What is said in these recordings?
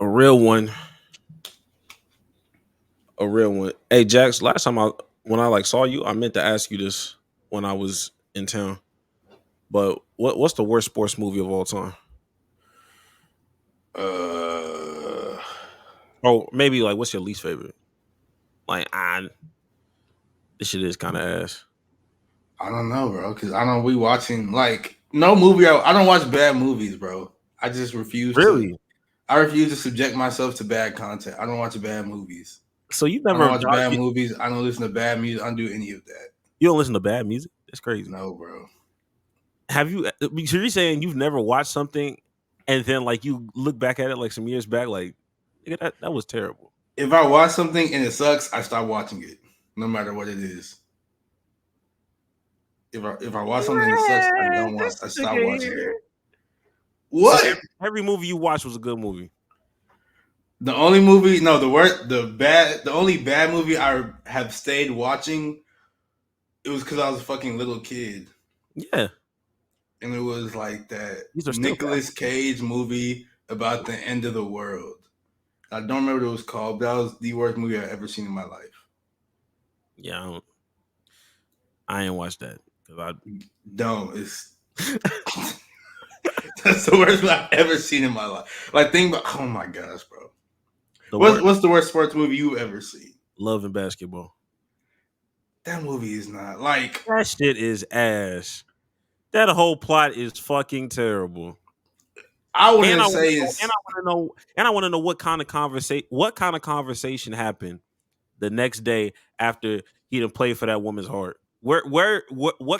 A real one. A real one. Hey Jax, last time when I like saw you, I meant to ask you this when I was in town. But what's the worst sports movie of all time? Uh, Or maybe like what's your least favorite? Like this shit is kind of ass. I don't know, bro, because I don't be watching like no movie. I don't watch bad movies, bro. I just refuse to. Really? I refuse to subject myself to bad content. I don't watch bad movies. So you I don't never watch bad movies. I don't listen to bad music. I don't do any of that. you don't listen to bad music? That's crazy. No, bro. Have you? So you're saying you've never watched something, and then like you look back at it like some years back, like nigga, that was terrible. If I watch something and it sucks, I stop watching it, no matter what it is. If I watch something and it sucks, I don't watch. This I stop nigga watching it. here. So What? every movie you watched was a good movie. The only movie, no, the only bad movie I have stayed watching, it was because I was a fucking little kid, Yeah, and it was like that these are still bad. Nicolas Cage movie about the end of the world. I don't remember what it was called, but that was the worst movie I've ever seen in my life. Yeah, I ain't watched that because I Don't. It's that's the worst movie I've ever seen in my life. Like, think about, oh my gosh, bro. What's the worst sports movie you've ever seen? Love and Basketball. That movie is not like That shit is ass. That whole plot is fucking terrible. I And wouldn't I say want it's. to know what kind of conversation happened the next day after he didn't play for that woman's heart. What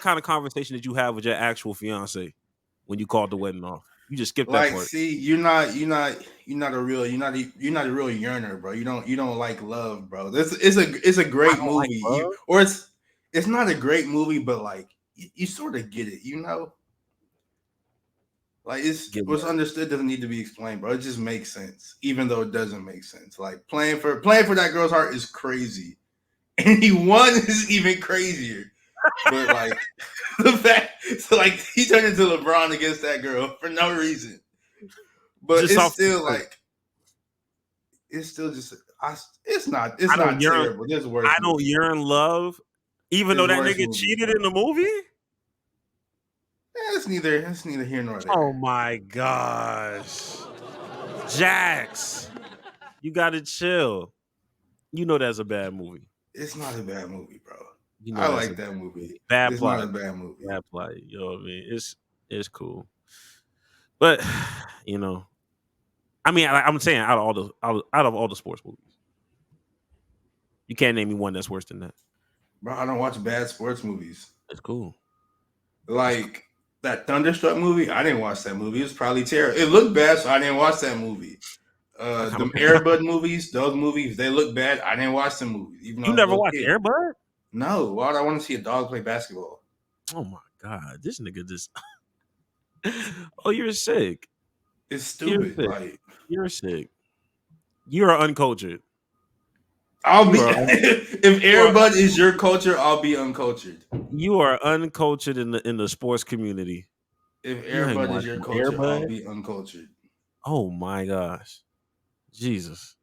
kind of conversation did you have with your actual fiance when you called the wedding off? You just skipped that Like, part. see, you're not a real yearner, bro. You don't like love, bro. This it's a I great don't like movie. love. It's not a great movie, but like you sort of get it. Like it's Get what's what? understood doesn't need to be explained, bro. It just makes sense, even though it doesn't make sense. Like playing for that girl's heart is crazy, and he won is even crazier. But like the fact, so like he turned into LeBron against that girl for no reason. But Just it's off. still like it's still just it's I don't not yearn. terrible. There's I worse don't movies, bro. yearn love, even though There's that worse nigga movies, cheated bro. in the movie. It's neither here nor Oh there. my gosh, Jax, you gotta chill. You know that's a bad movie. It's not a bad movie, bro. You know I that's a like that bad movie. movie. Bad It's not plot. a bad movie. Bad plot. You know what I mean? It's cool, but you know, I mean, I'm saying out of all the sports movies, you can't name me one that's worse than that. Bro, I don't watch bad sports movies. It's cool. It's cool. Like that Thunderstruck movie, I didn't watch that movie. It was probably terrible. It looked bad, so I didn't watch that movie. I kind of Them Airbud movies, those movies, they look bad. I didn't watch the movies, even though I you was a never little watched kid. Airbud? No, why would I want to see a dog play basketball? Oh my god, this nigga just. Oh, you're sick. It's You're stupid. sick. Like You're sick. You are uncultured. I'll You be are if you are Airbud is your culture, I'll be uncultured. you are uncultured in the sports community. If You ain't Airbud is watched your no culture, I'll Airbud. be uncultured. Oh my gosh, Jesus,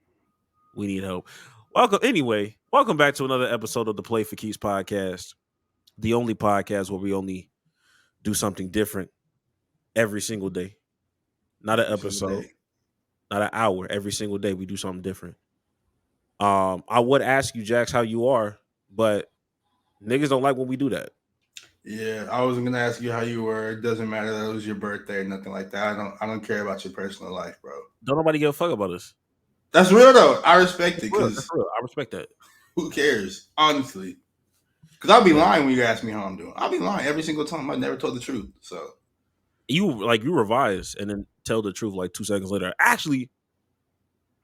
we need help. Welcome anyway. Welcome back to another episode of the Play for Keeps podcast, the only podcast where we only do something different every single day. Not an Every single episode, day. not an hour. Every single day we do something different. I would ask you, Jax, how you are, but niggas don't like when we do that. Yeah, I wasn't gonna ask you how you were. It doesn't matter that it was your birthday or nothing like that. I don't care about your personal life, bro. Don't nobody give a fuck about us. That's real though. I respect it That's real. That's because real. I respect that. who cares? Honestly. Because I'll be Yeah. lying when you ask me how I'm doing. I'll be lying every single time. I never told the truth. So You revise and then tell the truth like 2 seconds later. Actually,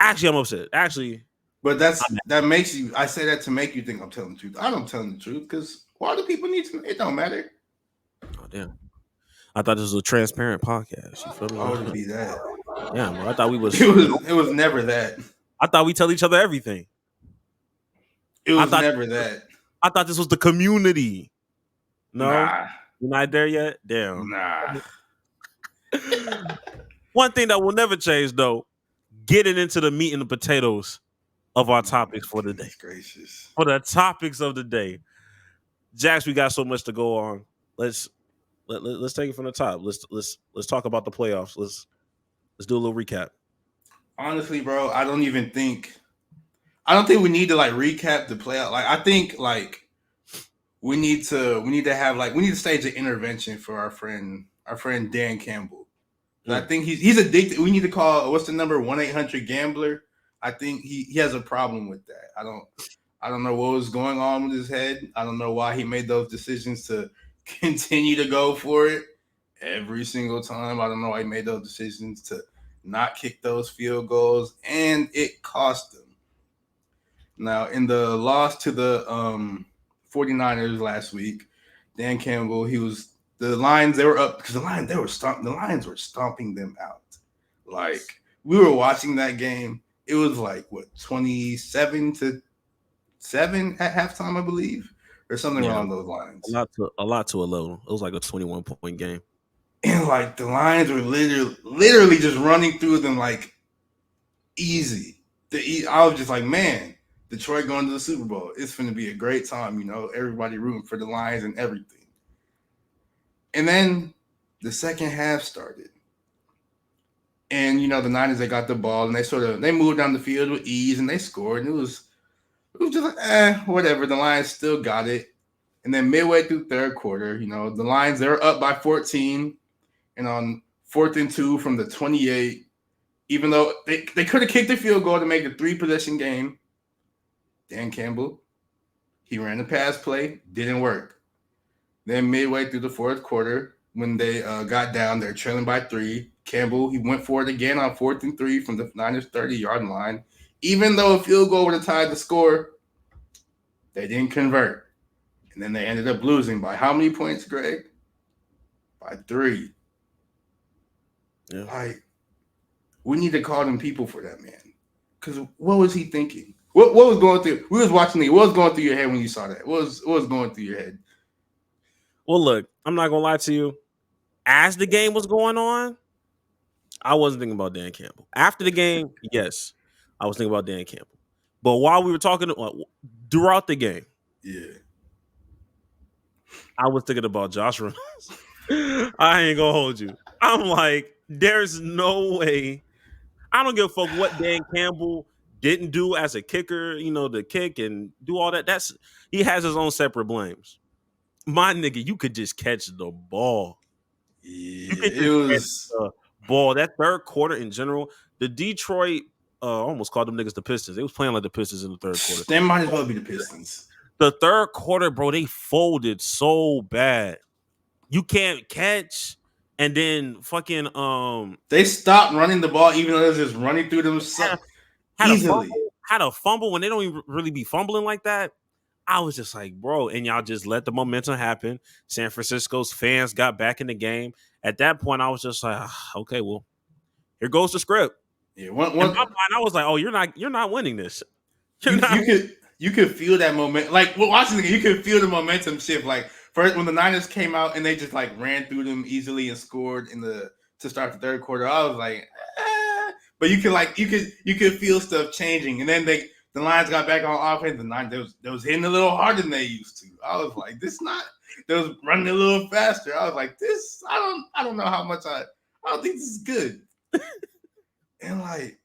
I'm upset. Actually, but I'm mad. that makes you I say that to make you think I'm telling the truth. I don't tell the truth because why do people need to it don't matter. Oh damn. I thought this was a transparent podcast. You feel Why would it me? be that? Yeah, bro. I thought we was, It was never that. I thought we tell each other everything. It I was thought never that. I thought this was the community. No, Nah. you're not there yet. Damn. Nah. One thing that will never change though, getting into the meat and the potatoes of our topics for the day. Goodness gracious. For the topics of the day, Jax, we got so much to go on. Let's take it from the top. Let's talk about the playoffs. Let's do a little recap. Honestly, bro, I don't think we need to like recap the playoff. Like I think like we need to stage an intervention for our friend Dan Campbell. I think he's addicted. We need to call what's the number 1-800-GAMBLER. I think he has a problem with that. I don't know what was going on with his head. I don't know why he made those decisions to continue to go for it every single time. I don't know why he made those decisions to not kick those field goals, and it cost him. Now, in the loss to the 49ers last week, Dan Campbell, the Lions, they were up because the Lions were stomping them out. Like we were watching that game. It was like what 27-7 at halftime, I believe, or something along those lines. A lot to a little. It was like a 21-point game. And like the Lions were literally just running through them like easy. I was just like, man, Detroit going to the Super Bowl. It's going to be a great time. Everybody rooting for the Lions and everything. And then the second half started. And, the Niners, they got the ball and they moved down the field with ease and they scored. And it was just like, whatever. The Lions still got it. And then midway through third quarter, the Lions, they were up by 14 and on 4th and 2 from the 28, even though they could have kicked the field goal to make a 3-possession game. Dan Campbell, he ran the pass play, didn't work. Then midway through the fourth quarter, when they got down, they're trailing by 3. Campbell, he went for it again on 4th and 3 from the Niners 30-yard line. Even though a field goal would have tied the score, they didn't convert. And then they ended up losing by how many points, Greg? By 3. Yeah. Like, we need to call them people for that, man. Because what was he thinking? What was going through? We was watching it. What was going through your head when you saw that? What was going through your head? Well, look, I'm not gonna lie to you. As the game was going on, I wasn't thinking about Dan Campbell. After the game, yes, I was thinking about Dan Campbell. But while we were talking throughout the game, Yeah, I was thinking about Josh Reynolds. I ain't gonna hold you. I'm like, there's no way. I don't give a fuck what Dan Campbell didn't do as a kicker, to kick and do all that. He has his own separate blames. My nigga, you could just catch the ball. yeah, You could it just catch was. the ball. That third quarter in general, the Detroit almost called them niggas the Pistons. They was playing like the Pistons in the third quarter. They might as well be the Pistons. The third quarter, bro, they folded so bad. You can't catch, and then fucking they stopped running the ball even though they was just running through them easily. Had a fumble when they don't even really be fumbling like that. I was just like, bro, and y'all just let the momentum happen. San Francisco's fans got back in the game. At that point, I was just like, okay, well, here goes the script. Yeah, in my mind, I was like, oh, you're not winning this. You could feel that moment. Like watching you could feel the momentum shift. Like first when the Niners came out and they just like ran through them easily and scored to start the third quarter. I was like, but you could feel stuff changing. And then the Lions got back on offense. The Niners they was hitting a little harder than they used to. I was like, they was running a little faster. I was like, this I don't know how much I don't think this is good. And like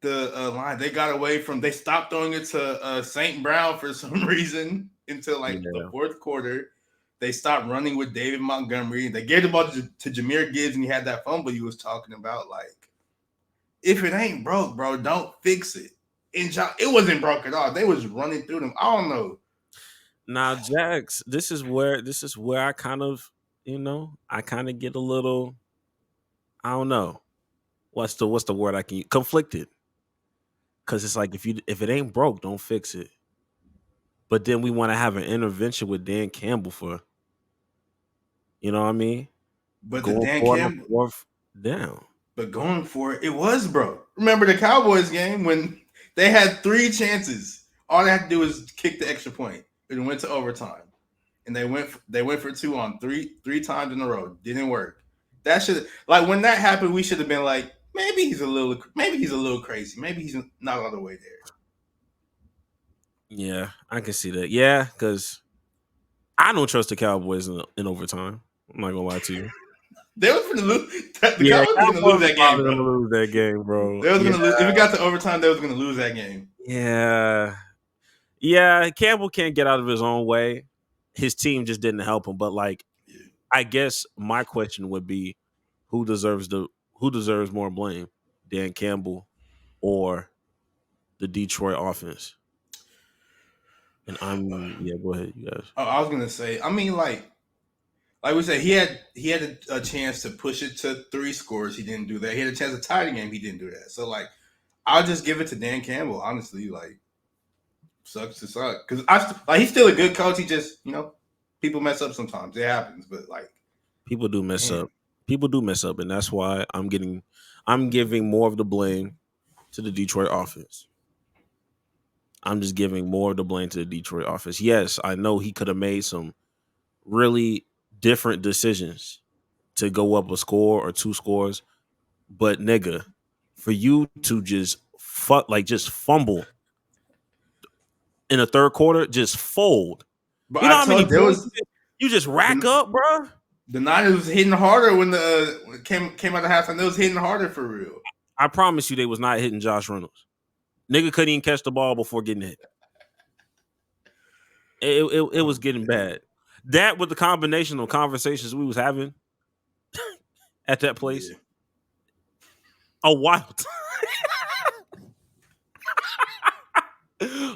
the line, they got away from. They stopped throwing it to St. Brown for some reason until the fourth quarter. They stopped running with David Montgomery. They gave the ball to Jahmyr Gibbs, and he had that fumble you was talking about. Like, if it ain't broke, bro, don't fix it. And it wasn't broke at all. They was running through them. I don't know. Now, Jax, this is where I kind of, I kind of get a little. I don't know. What's the word I can use? Conflicted. Because it's like if it ain't broke, don't fix it. But then we want to have an intervention with Dan Campbell for, you know what I mean? But going the Dan Campbell fourth down. But going for it was broke. Remember the Cowboys game when they had 3 chances. All they had to do was kick the extra point. It went to overtime, and they went for 2 on three times in a row. Didn't work. That should when that happened, we should have been like, maybe he's a little crazy. Maybe he's not all the way there. Yeah, I can see that. Yeah, because I don't trust the Cowboys in overtime. I'm not gonna lie to you. They was gonna lose. The Yeah, Cowboys was gonna lose Cowboys are that game, probably bro. gonna lose that game, bro. They was Yeah, gonna lose if it got to overtime. They was gonna lose that game. yeah, yeah. Campbell can't get out of his own way. His team just didn't help him. But like, Yeah. I guess my question would be, who deserves more blame, Dan Campbell or the Detroit offense? And yeah. Go ahead, you guys. Oh, I was gonna say. I mean, like we said, he had a chance to push it to 3 scores. He didn't do that. He had a chance to tie the game. He didn't do that. So like, I'll just give it to Dan Campbell. Honestly, like, sucks to suck because he's still a good coach. He just people mess up sometimes. It happens, but like, People do mess man, up. People do mess up, and that's why I'm giving more of the blame to the Detroit offense. I'm just giving more of the blame to the Detroit offense. Yes, I know he could have made some really different decisions to go up a score or 2 scores, but nigga, for you to just just fumble in the third quarter, just fold. but You know I how many told there points was you just rack the, up, bro? the Niners was hitting harder when the came out of halftime. They was hitting harder for real. I promise you, they was not hitting Josh Reynolds. Nigga couldn't even catch the ball before getting hit. It was Oh, getting man. bad. That with the combination of conversations we was having at that place, Yeah, a wild,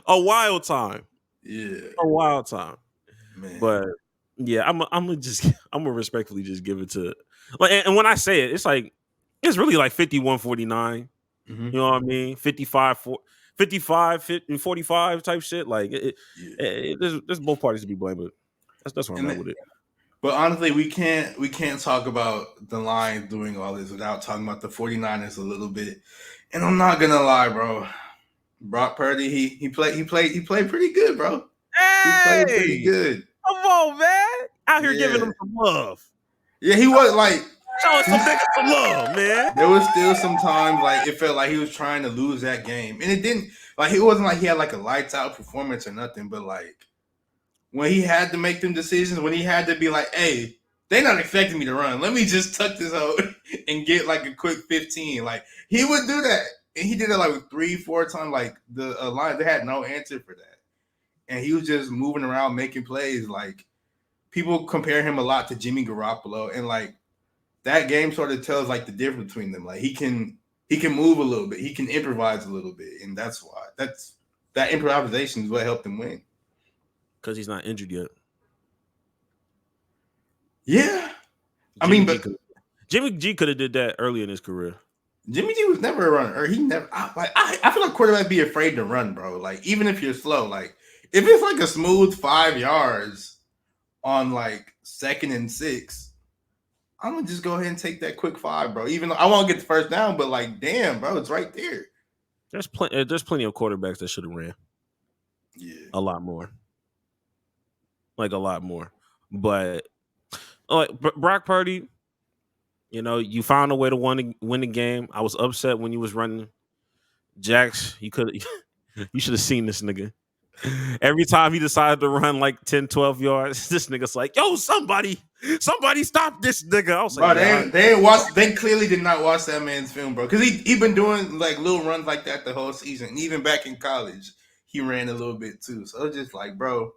a wild time, yeah, a wild time. man. But yeah, I'm gonna respectfully just give it to like, and when I say it, it's like it's really like 51-49. Mm-hmm. You know what I mean? 55 45 type shit. Like Yeah. there's both parties to be blamed, but that's where I'm And at with it. but honestly, we can't talk about the Lions doing all this without talking about the 49ers a little bit. And I'm not gonna lie, bro. Brock Purdy, he played pretty good, bro. He played pretty Hey, good. come on, man! Out here giving Yeah. them some love. Yeah, he was like Showing some niggas some love, man. there was still some times like it felt like he was trying to lose that game. And it didn't like it wasn't like he had like a lights out performance or nothing, but like when he had to make them decisions, when he had to be like, hey, they not expecting me to run. Let me just tuck this out and get like a quick 15. Like he would do that. And he did it like 3-4 times. Like the line, they had no answer for that. And he was just moving around making plays. Like people compare him a lot to Jimmy Garoppolo. And like that game sort of tells like the difference between them. Like he can move a little bit. He can improvise a little bit. And that's why. That improvisation is what helped him win. Because he's not injured yet. Yeah. Jimmy G could have did that early in his career. Jimmy G was never a runner. Or he never. I feel like quarterbacks be afraid to run, bro. Like even if you're slow, like if it's like a smooth 5 yards on like 2nd and 6, I'm gonna just go ahead and take that quick 5, bro. Even though I won't get the first down, but like, damn, bro, it's right there. There's plenty of quarterbacks that should have ran Yeah. a lot more, like a lot more. But like Brock Purdy, you found a way to win the game. I was upset when you was running. Jax, you should have seen this nigga. Every time he decided to run like 10, 12 yards, this nigga's like, yo, somebody stop this nigga. I was Bro, like, yeah, they ain't watch. They clearly did not watch that man's film, bro. Because he been doing like little runs like that the whole season. And even back in college, he ran a little bit too. So it's just like, bro,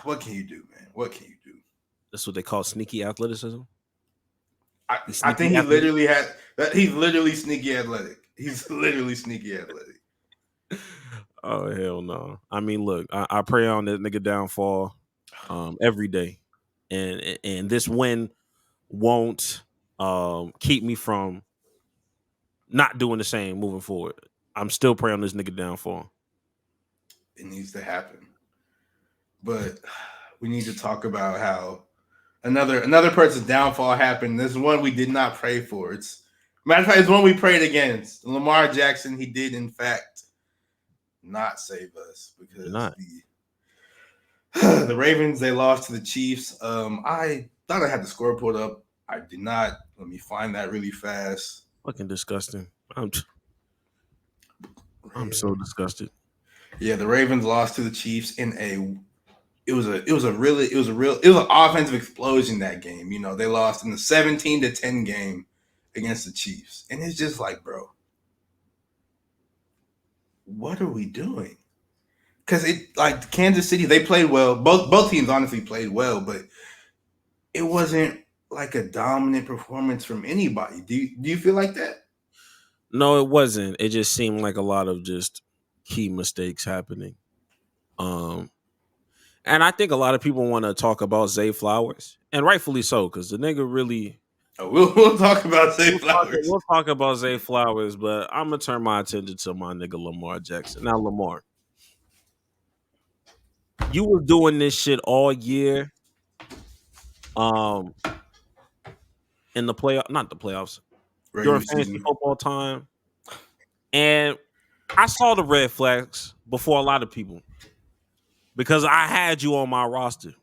what can you do, man? What can you do? that's what they call sneaky athleticism. I think he literally had that. He's literally sneaky athletic. He's literally sneaky athletic. Oh hell no! I mean, look, I pray on that nigga downfall every day, and this win won't keep me from not doing the same moving forward. I'm still praying on this nigga downfall. It needs to happen, but we need to talk about how another person's downfall happened. This is one we did not pray for. Matter of fact, it's one we prayed against. Lamar Jackson, he did in fact not save us because the Ravens, they lost to the Chiefs. I thought I had the score pulled up. I did not. Let me find that really fast. Fucking disgusting. I'm so Raven. disgusted. Yeah, the Ravens lost to the Chiefs in a. It was an offensive explosion that game. You know, they lost in the 17-10 game against the Chiefs, and it's just like, bro, what are we doing? Because it like Kansas City, they played well. Both teams honestly played well, but it wasn't like a dominant performance from anybody. Do you feel like that? No, it wasn't. It just seemed like a lot of just key mistakes happening. Um, and I think a lot of people want to talk about Zay Flowers, and rightfully so, because the nigga really. Oh, we'll talk about Zay We'll talk, Flowers. we'll talk about Zay Flowers, but I'm gonna turn my attention to my nigga Lamar Jackson. Now, Lamar, you was doing this shit all year. Um, in the playoff, not the playoffs, during Regular fantasy season. football time, and I saw the red flags before a lot of people because I had you on my roster,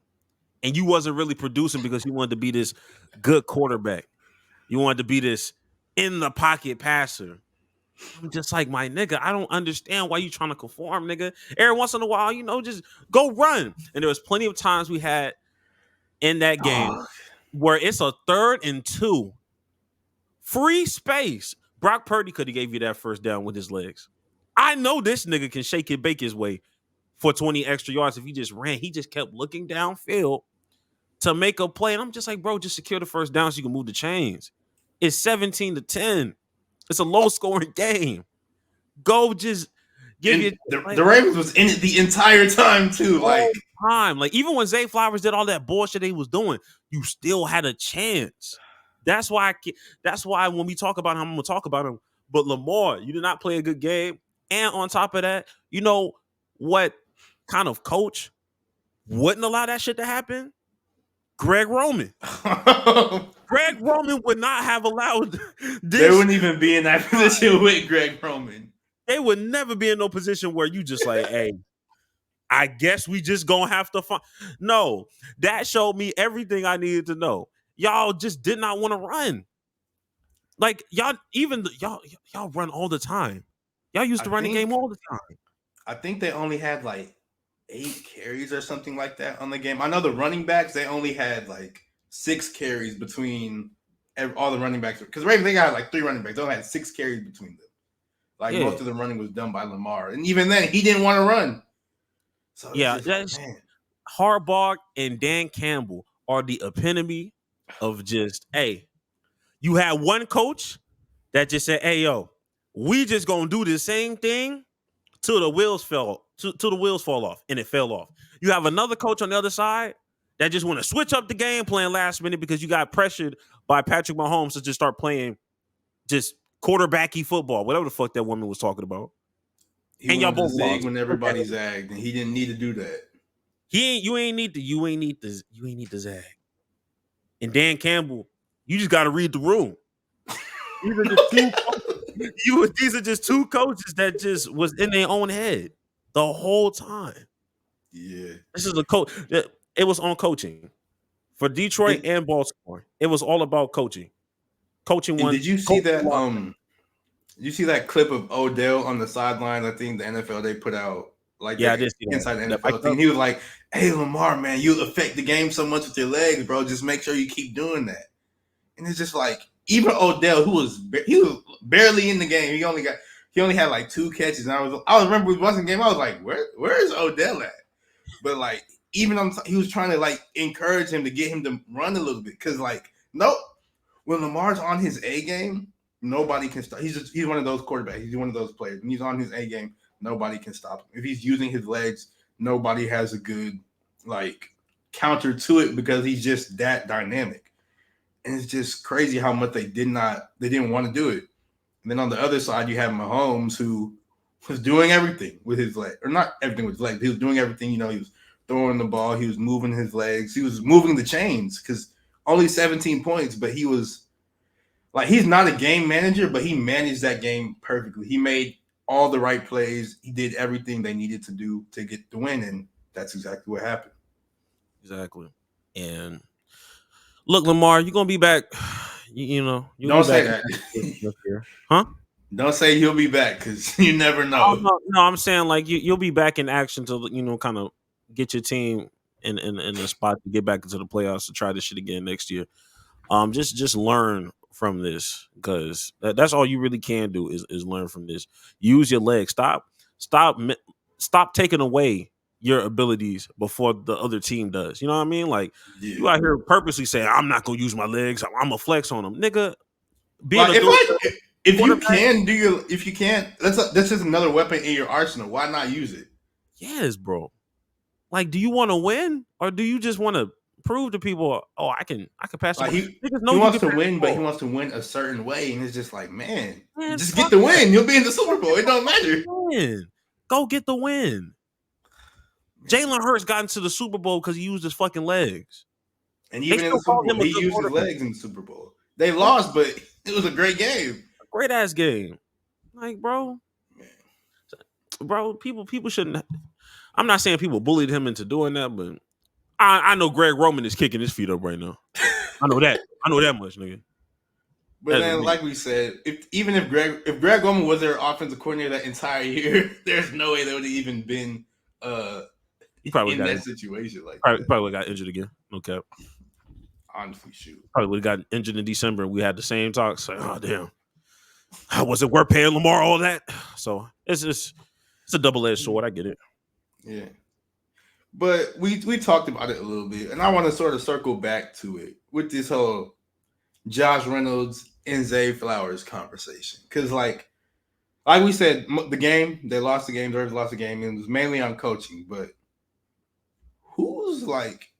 and you wasn't really producing because you wanted to be this good quarterback. You wanted to be this in the pocket passer. I'm just like, my nigga, I don't understand why you trying to conform, nigga. Every once in a while, just go run. And there was plenty of times we had in that game Oh, where it's a 3rd and 2, free space. Brock Purdy could have gave you that first down with his legs. I know this nigga can shake and bake his way for 20 extra yards if he just ran. He just kept looking downfield to make a play. And I'm just like, bro, just secure the first down so you can move the chains. It's 17-10. It's a low scoring game. Go just give and you the like Ravens was in it the entire time too. Like, all time. Like even when Zay Flowers did all that bullshit he was doing, you still had a chance. That's why that's why when we talk about him, I'm gonna talk about him. But Lamar, you did not play a good game. And on top of that, you know what kind of coach wouldn't allow that shit to happen? Greg Roman. Greg Roman would not have allowed they this. wouldn't even be in that position with Greg Roman. They would never be in no position where you just like, hey, I guess we just gonna have to find. No, that showed me everything I needed to know. Y'all just did not want to run. Like y'all, y'all run all the time. Y'all used I to run the game think all the time. I think they only had like 8 carries or something like that on the game. I know the running backs they only had like 6 carries between all the running backs because Ravens they got like 3 running backs. They only had 6 carries between them. Like Yeah, most of the running was done by Lamar, and even then he didn't want to run. So it's yeah. just like, That's man, Harbaugh and Dan Campbell are the epitome of just hey. You had one coach that just said, "Hey, yo, we just gonna do the same thing till the wheels till the wheels fall off," and it fell off. You have another coach on the other side that just want to switch up the game plan last minute because you got pressured by Patrick Mahomes to just start playing just quarterbacky football, whatever the fuck that woman was talking about, he and y'all wanted to both zig lost. when everybody zagged, and he didn't need to do that. He ain't you ain't need to zag. And Dan Campbell, you just got to read the room. These are just two these are just two coaches that just was in their own head the whole time. Yeah. This is a coach. It was on coaching for Detroit And, and Baltimore. It was all about coaching. Coaching and one. did you see Coaching that? lost. You see that clip of Odell on the sideline? I think the NFL they put out like Yeah, I the did see that. inside the That mic NFL thing. He was like, "Hey Lamar, man, you affect the game so much with your legs, bro. Just make sure you keep doing that." And it's just like even Odell, he was barely in the game. He only had like 2 catches. And I remember watching the game. I was like, where is Odell at? But like even he was trying to like encourage him to get him to run a little bit because like nope, when Lamar's on his A game, nobody can stop. He's one of those quarterbacks. He's one of those players. When he's on his A game, nobody can stop him. If he's using his legs, nobody has a good like counter to it because he's just that dynamic. And it's just crazy how much they didn't want to do it. And then on the other side, you have Mahomes who was doing everything with his leg, or not everything with his legs. He was doing everything. You know, he was throwing the ball, he was moving his legs, he was moving the chains because only 17 points, but he was like he's not a game manager, but he managed that game perfectly. He made all the right plays. He did everything they needed to do to get the win, and that's exactly what happened. exactly. And Look, Lamar, you're gonna be back. You know, you'll be Don't say back that. next year, huh? Don't say he'll be back because you never Oh know. no, no, I'm saying like you'll be back in action to kind of get your team in a spot to get back into the playoffs to try this shit again next year. Just learn from this because that's all you really can do is learn from this. Use your legs. Stop stop taking away your abilities before the other team does. You know what I mean? Like Yeah. you out here purposely saying I'm not gonna use my legs. I'm gonna flex on them, nigga. Being Like a dual if you quarterback, can do your if you can't that's just another weapon in your arsenal. Why not use it? yes, bro. Like, do you want to win or do you just want to prove to people, oh, I can pass the Like ball? Niggas he know you wants can to pass the win, but he ball. wants to win a certain way, and it's just like, man, Man, just get fuck the that. win. You'll be in the Go Super Bowl. get It the don't matter. fucking win. Go get the win. Man. Jalen Hurts got into the Super Bowl because he used his fucking legs. And They even in the still Super call Bowl, him a he good used his quarterback. legs in the Super Bowl. They Oh, lost, but it was a great game. a great ass game. Like, Man. people shouldn't. I'm not saying people bullied him into doing that, but I know Greg Roman is kicking his feet up right now. I know that. I know that much, nigga. But That's a then, me. like we said, if Greg Roman was their offensive coordinator that entire year, there's no way they would have even been uh He probably in got that injured. situation like Probably, that. probably got injured again. No cap. Honestly, shoot. Probably would have got injured in December. And we had the same talks. Like, oh damn, was it worth paying Lamar all that? So it's a double edged sword. I get it. Yeah. But we talked about it a little bit, and I want to sort of circle back to it with this whole Josh Reynolds and Zay Flowers conversation. Because like we said, the game they lost the game, the Ravens lost the game, and it was mainly on coaching. But who's like,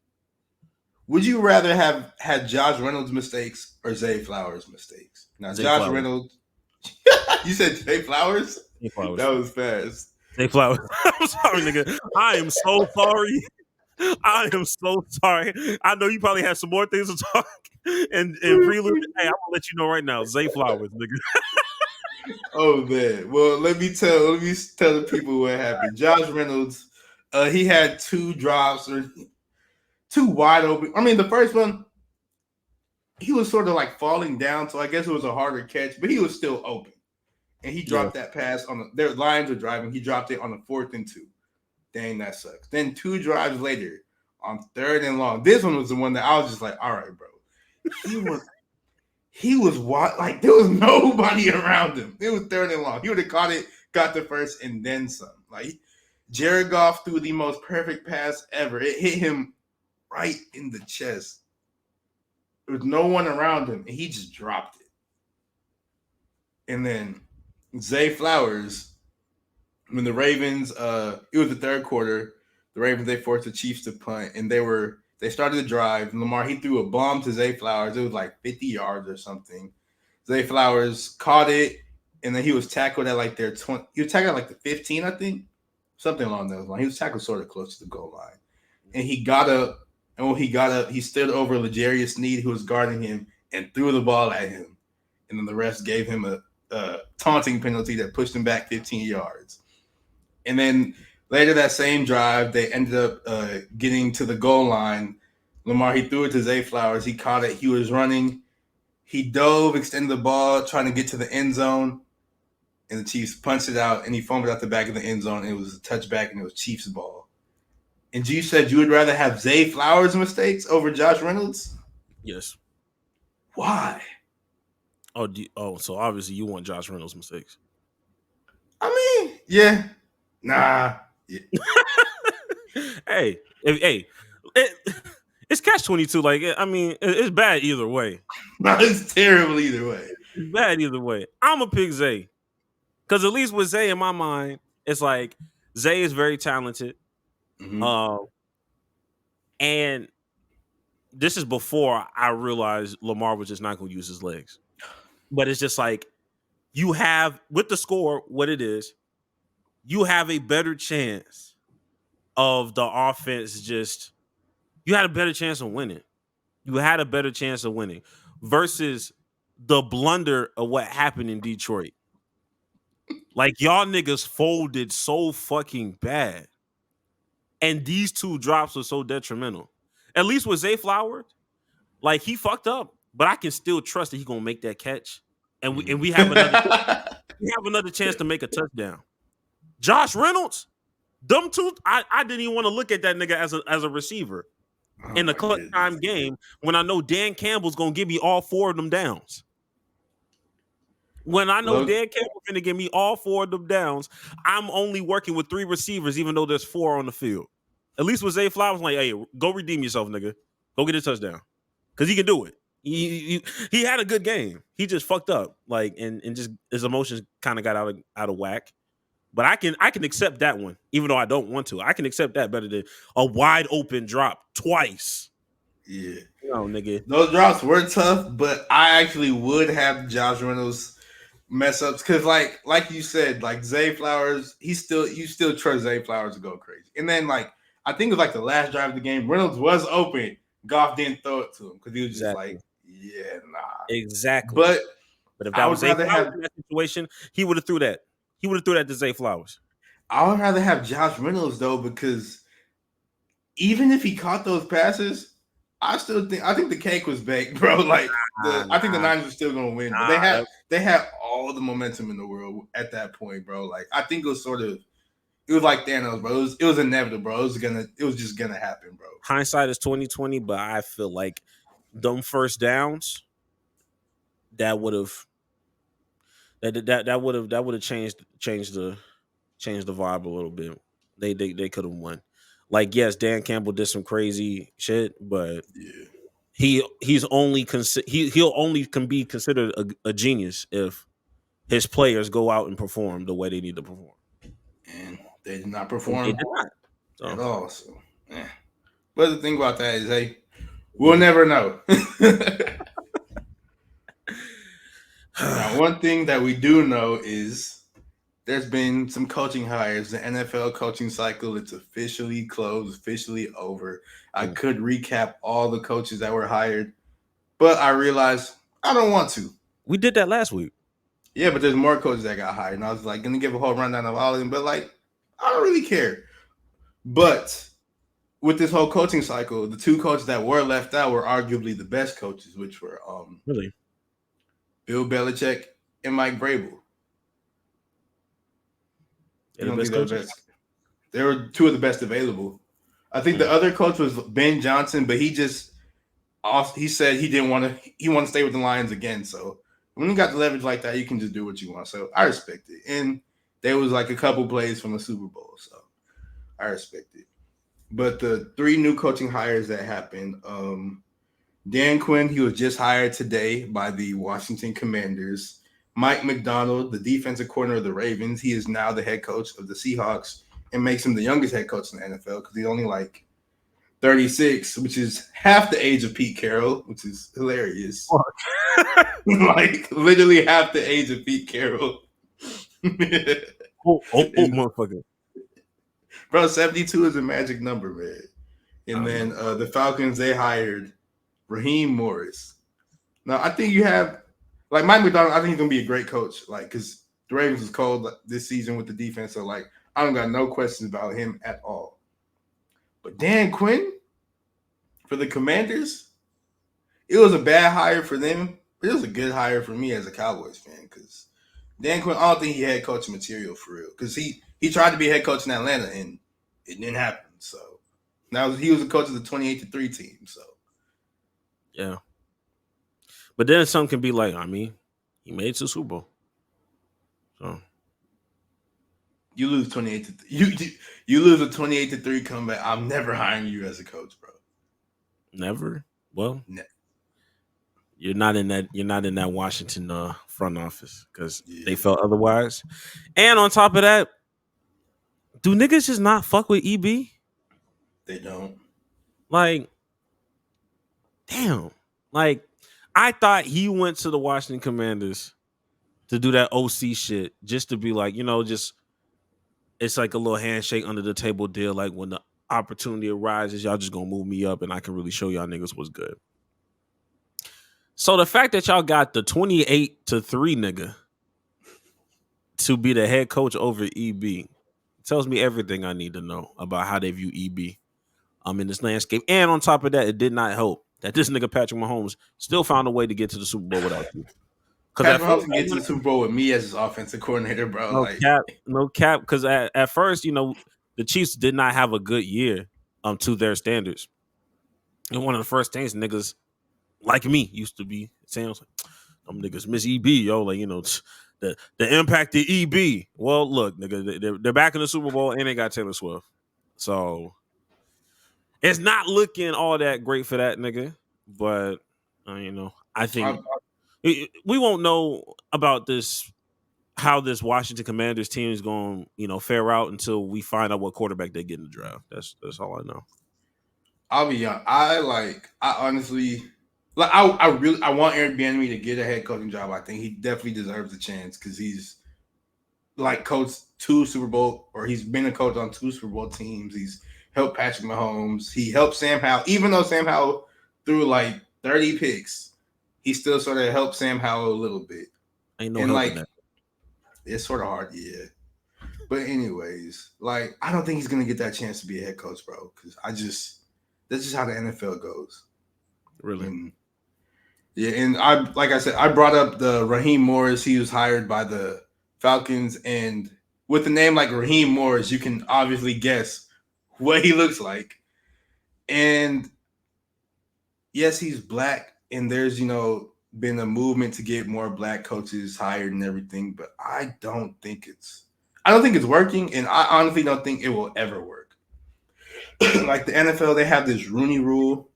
would you rather have had Josh Reynolds' mistakes or Zay Flowers' mistakes? Now, Zay Josh Flowers. Reynolds, you said Zay Flowers? Zay Flowers. That was fast. Zay Flowers. I'm sorry, nigga. I am so sorry. I am so sorry. I know you probably have some more things to talk and prelude. Hey, I'm gonna let you know right now. Zay Flowers, nigga. Oh man. Well, let me tell the people what happened. Josh Reynolds, he had two drops or two wide open. I mean, the first one, he was sort of like falling down, so I guess it was a harder catch, but he was still open. And he Yeah. dropped that pass on their Lions were driving. He dropped it on the 4th and 2. Dang, that sucks. Then 2 drives later on 3rd and long. This one was the one that I was just like, all right, bro. He was like there was nobody around him. It was 3rd and long. He would have caught it, got the first, and then some. Like Jared Goff threw the most perfect pass ever. It hit him right in the chest. There was no one around him, and he just dropped it. And then Zay Flowers, when the Ravens, it was the 3rd quarter. The Ravens they forced the Chiefs to punt, and they started the drive. And Lamar he threw a bomb to Zay Flowers. It was like 50 yards or something. Zay Flowers caught it, and then he was tackled at like their 20. He was tackled at like the 15, I think, something along those lines. He was tackled sort of close to the goal line, and he got up. And when he got up, he stood over L'Jarius Sneed, who was guarding him, and threw the ball at him. And then the refs gave him a taunting penalty that pushed him back 15 yards. And then later that same drive, they ended up getting to the goal line. Lamar, he threw it to Zay Flowers. He caught it. He was running. He dove, extended the ball, trying to get to the end zone. And the Chiefs punched it out, and he fumbled out the back of the end zone. And it was a touchback, and it was Chiefs' ball. And you said you would rather have Zay Flowers' mistakes over Josh Reynolds? Yes. Why? Oh, so obviously you want Josh Reynolds' mistakes. I mean, yeah. Nah. Yeah. Hey, it's catch-22. Like, I mean, it's bad either way. No, it's terrible either way. It's bad either way. I'm a pick Zay. Because at least with Zay in my mind, it's like Zay is very talented. Mm-hmm. And this is before I realized Lamar was just not going to use his legs. But it's just like you have, with the score, what it is, you have a better chance of the offense you had a better chance of winning. You had a better chance of winning versus the blunder of what happened in Detroit. Like y'all niggas folded so fucking bad. And these two drops were so detrimental. At least with Zay Flowers, Like he fucked up, but I can still trust that he's gonna make that catch, and we have another Mhm. chance to make a touchdown. Josh Reynolds, them two, I didn't even want to look at that nigga as a receiver Oh in the my clutch goodness. time game when I know Dan Campbell's gonna give me all 4 of them downs. When I know Look, Dan Campbell's gonna give me all 4 of them downs, I'm only working with 3 receivers, even though there's 4 on the field. At least with Zay Flowers, like, hey, go redeem yourself, nigga. Go get a touchdown. Because he can do it. He had a good game. He just fucked up. Like, and just his emotions kind of got out of whack. But I can accept that one, even though I don't want to. I can accept that better than a wide open drop twice. yeah. No, nigga. Those drops were tough, but I actually would have Josh Reynolds mess ups because, like you said, like Zay Flowers, you still trust Zay Flowers to go crazy. And then, like, I think it was like the last drive of the game, Reynolds was open. Goff didn't throw it to him because he was just like, Exactly. yeah, nah. Exactly. But But if I that was would Zay rather Flowers have in that situation, he would have threw that. He would have threw that to Zay Flowers. I would rather have Josh Reynolds though, because even if he caught those passes, I think the cake was baked, bro. Like I think the Nah, Niners were still gonna win, but nah. they had all the momentum in the world at that point, bro. Like I think it was like Thanos, bro. It was inevitable, bro. It was just gonna happen, bro. Hindsight is 2020, but I feel like them first downs that would have that would have changed the vibe a little bit. They could have won. Like yes, Dan Campbell did some crazy shit, but Yeah. he's only he'll only can be considered a genius if his players go out and perform the way they need to perform. And they did not And they perform did not. at So all. So but the thing about that is, hey, we'll mhm. never know. Now, one thing that we do know is there's been some coaching hires. The NFL coaching cycle, it's officially closed, officially over. I could recap all the coaches that were hired, but I realized I don't want to. We did that last week. Yeah, but there's more coaches that got hired. And I was like, gonna give a whole rundown of all of them, but like, I don't really care. But with this whole coaching cycle, the 2 coaches that were left out were arguably the best coaches, which were Really? Bill Belichick and Mike Vrabel. They're You the don't best think they're the coaches? best? They were 2 of the best available. I think the other coach was Ben Johnson, but he said he didn't want to. He wanted to stay with the Lions again. So when you got the leverage like that, you can just do what you want. So I respect it. And there was like a couple plays from the Super Bowl, so I respect it. But the 3 new coaching hires that happened, Dan Quinn, he was just hired today by the Washington Commanders. Mike McDonald, the defensive coordinator of the Ravens, he is now the head coach of the Seahawks and makes him the youngest head coach in the NFL because he's only like 36, which is half the age of Pete Carroll, which is hilarious. Like literally half the age of Pete Carroll. Motherfucker. Bro, 72 is a magic number, man. And then the Falcons, they hired Raheem Morris. Now, I think you have, like, Mike McDonald, I think he's going to be a great coach, like, because the Ravens was cold this season with the defense. So, like, I don't got no questions about him at all. But Dan Quinn for the Commanders, it was a bad hire for them, but it was a good hire for me as a Cowboys fan because Dan Quinn, I don't think he had coaching material for real because he tried to be head coach in Atlanta and it didn't happen. So now he was a coach of the 28-3 team. So Yeah. But then some can be like, I mean, he made it to the Super Bowl. So you lose 28-3. You lose a 28-3 comeback. I'm never hiring you as a coach, bro. never. Well, No. you're not in that Washington front office because they felt otherwise. And on top of that, do niggas just not fuck with EB? They don't. Like, damn. Like, I thought he went to the Washington Commanders to do that OC shit just to be like, just it's like a little handshake under the table deal. Like when the opportunity arises, y'all just gonna move me up and I can really show y'all niggas what's good. So the fact that y'all got the 28-3 nigga to be the head coach over EB tells me everything I need to know about how they view EB in this landscape. And on top of that, it did not help that this nigga Patrick Mahomes still found a way to get to the Super Bowl without you. Because at Patrick first, Mahomes can get to the Super Bowl with me as his offensive coordinator, bro. no Like, cap, no cap. Because at first, the Chiefs did not have a good year to their standards. And one of the first things niggas like me used to be saying, was like, them niggas miss EB, yo. Like, the impact of EB. Well, look, nigga, they're back in the Super Bowl and they got Taylor Swift. So it's not looking all that great for that nigga. But, I I, think we won't know about this, how this Washington Commanders team is going, fare out until we find out what quarterback they get in the draft. That's all I know. I'll be young. I honestly, like, I really, I want Eric Bieniemy to get a head coaching job. I think he definitely deserves a chance because he's like coached two Super Bowl, or he's been a coach on two Super Bowl teams. He's helped Patrick Mahomes. He helped Sam Howell, even though Sam Howell threw like 30 picks. He still sort of helped Sam Howell a little bit, Ain't no and helping like that. it's sort of hard, yeah. But anyways, like I don't think he's gonna get that chance to be a head coach, bro. Because that's just how the NFL goes. Really. And yeah, and like I said, I brought up the Raheem Morris. He was hired by the Falcons, and with a name like Raheem Morris, you can obviously guess what he looks like. And yes, he's black, and there's been a movement to get more black coaches hired and everything, but I don't think it's working, and I honestly don't think it will ever work. Like the NFL, they have this Rooney rule,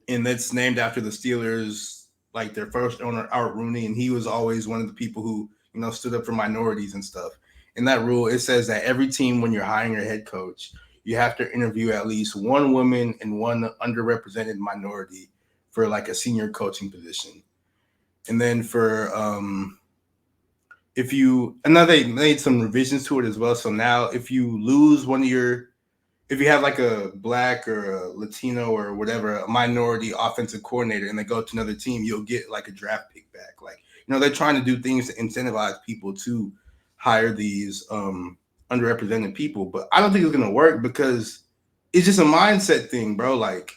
and that's named after the Steelers, like their first owner, Art Rooney, and he was always one of the people who stood up for minorities and stuff. In that rule, it says that every team, when you're hiring your head coach, you have to interview at least one woman and one underrepresented minority for like a senior coaching position. And then for if you, and now they made some revisions to it as well. So now if you lose if you have like a black or a Latino or whatever, a minority offensive coordinator, and they go to another team, you'll get like a draft pick back. Like, they're trying to do things to incentivize people to hire these underrepresented people. But I don't think it's going to work because it's just a mindset thing, bro. Like,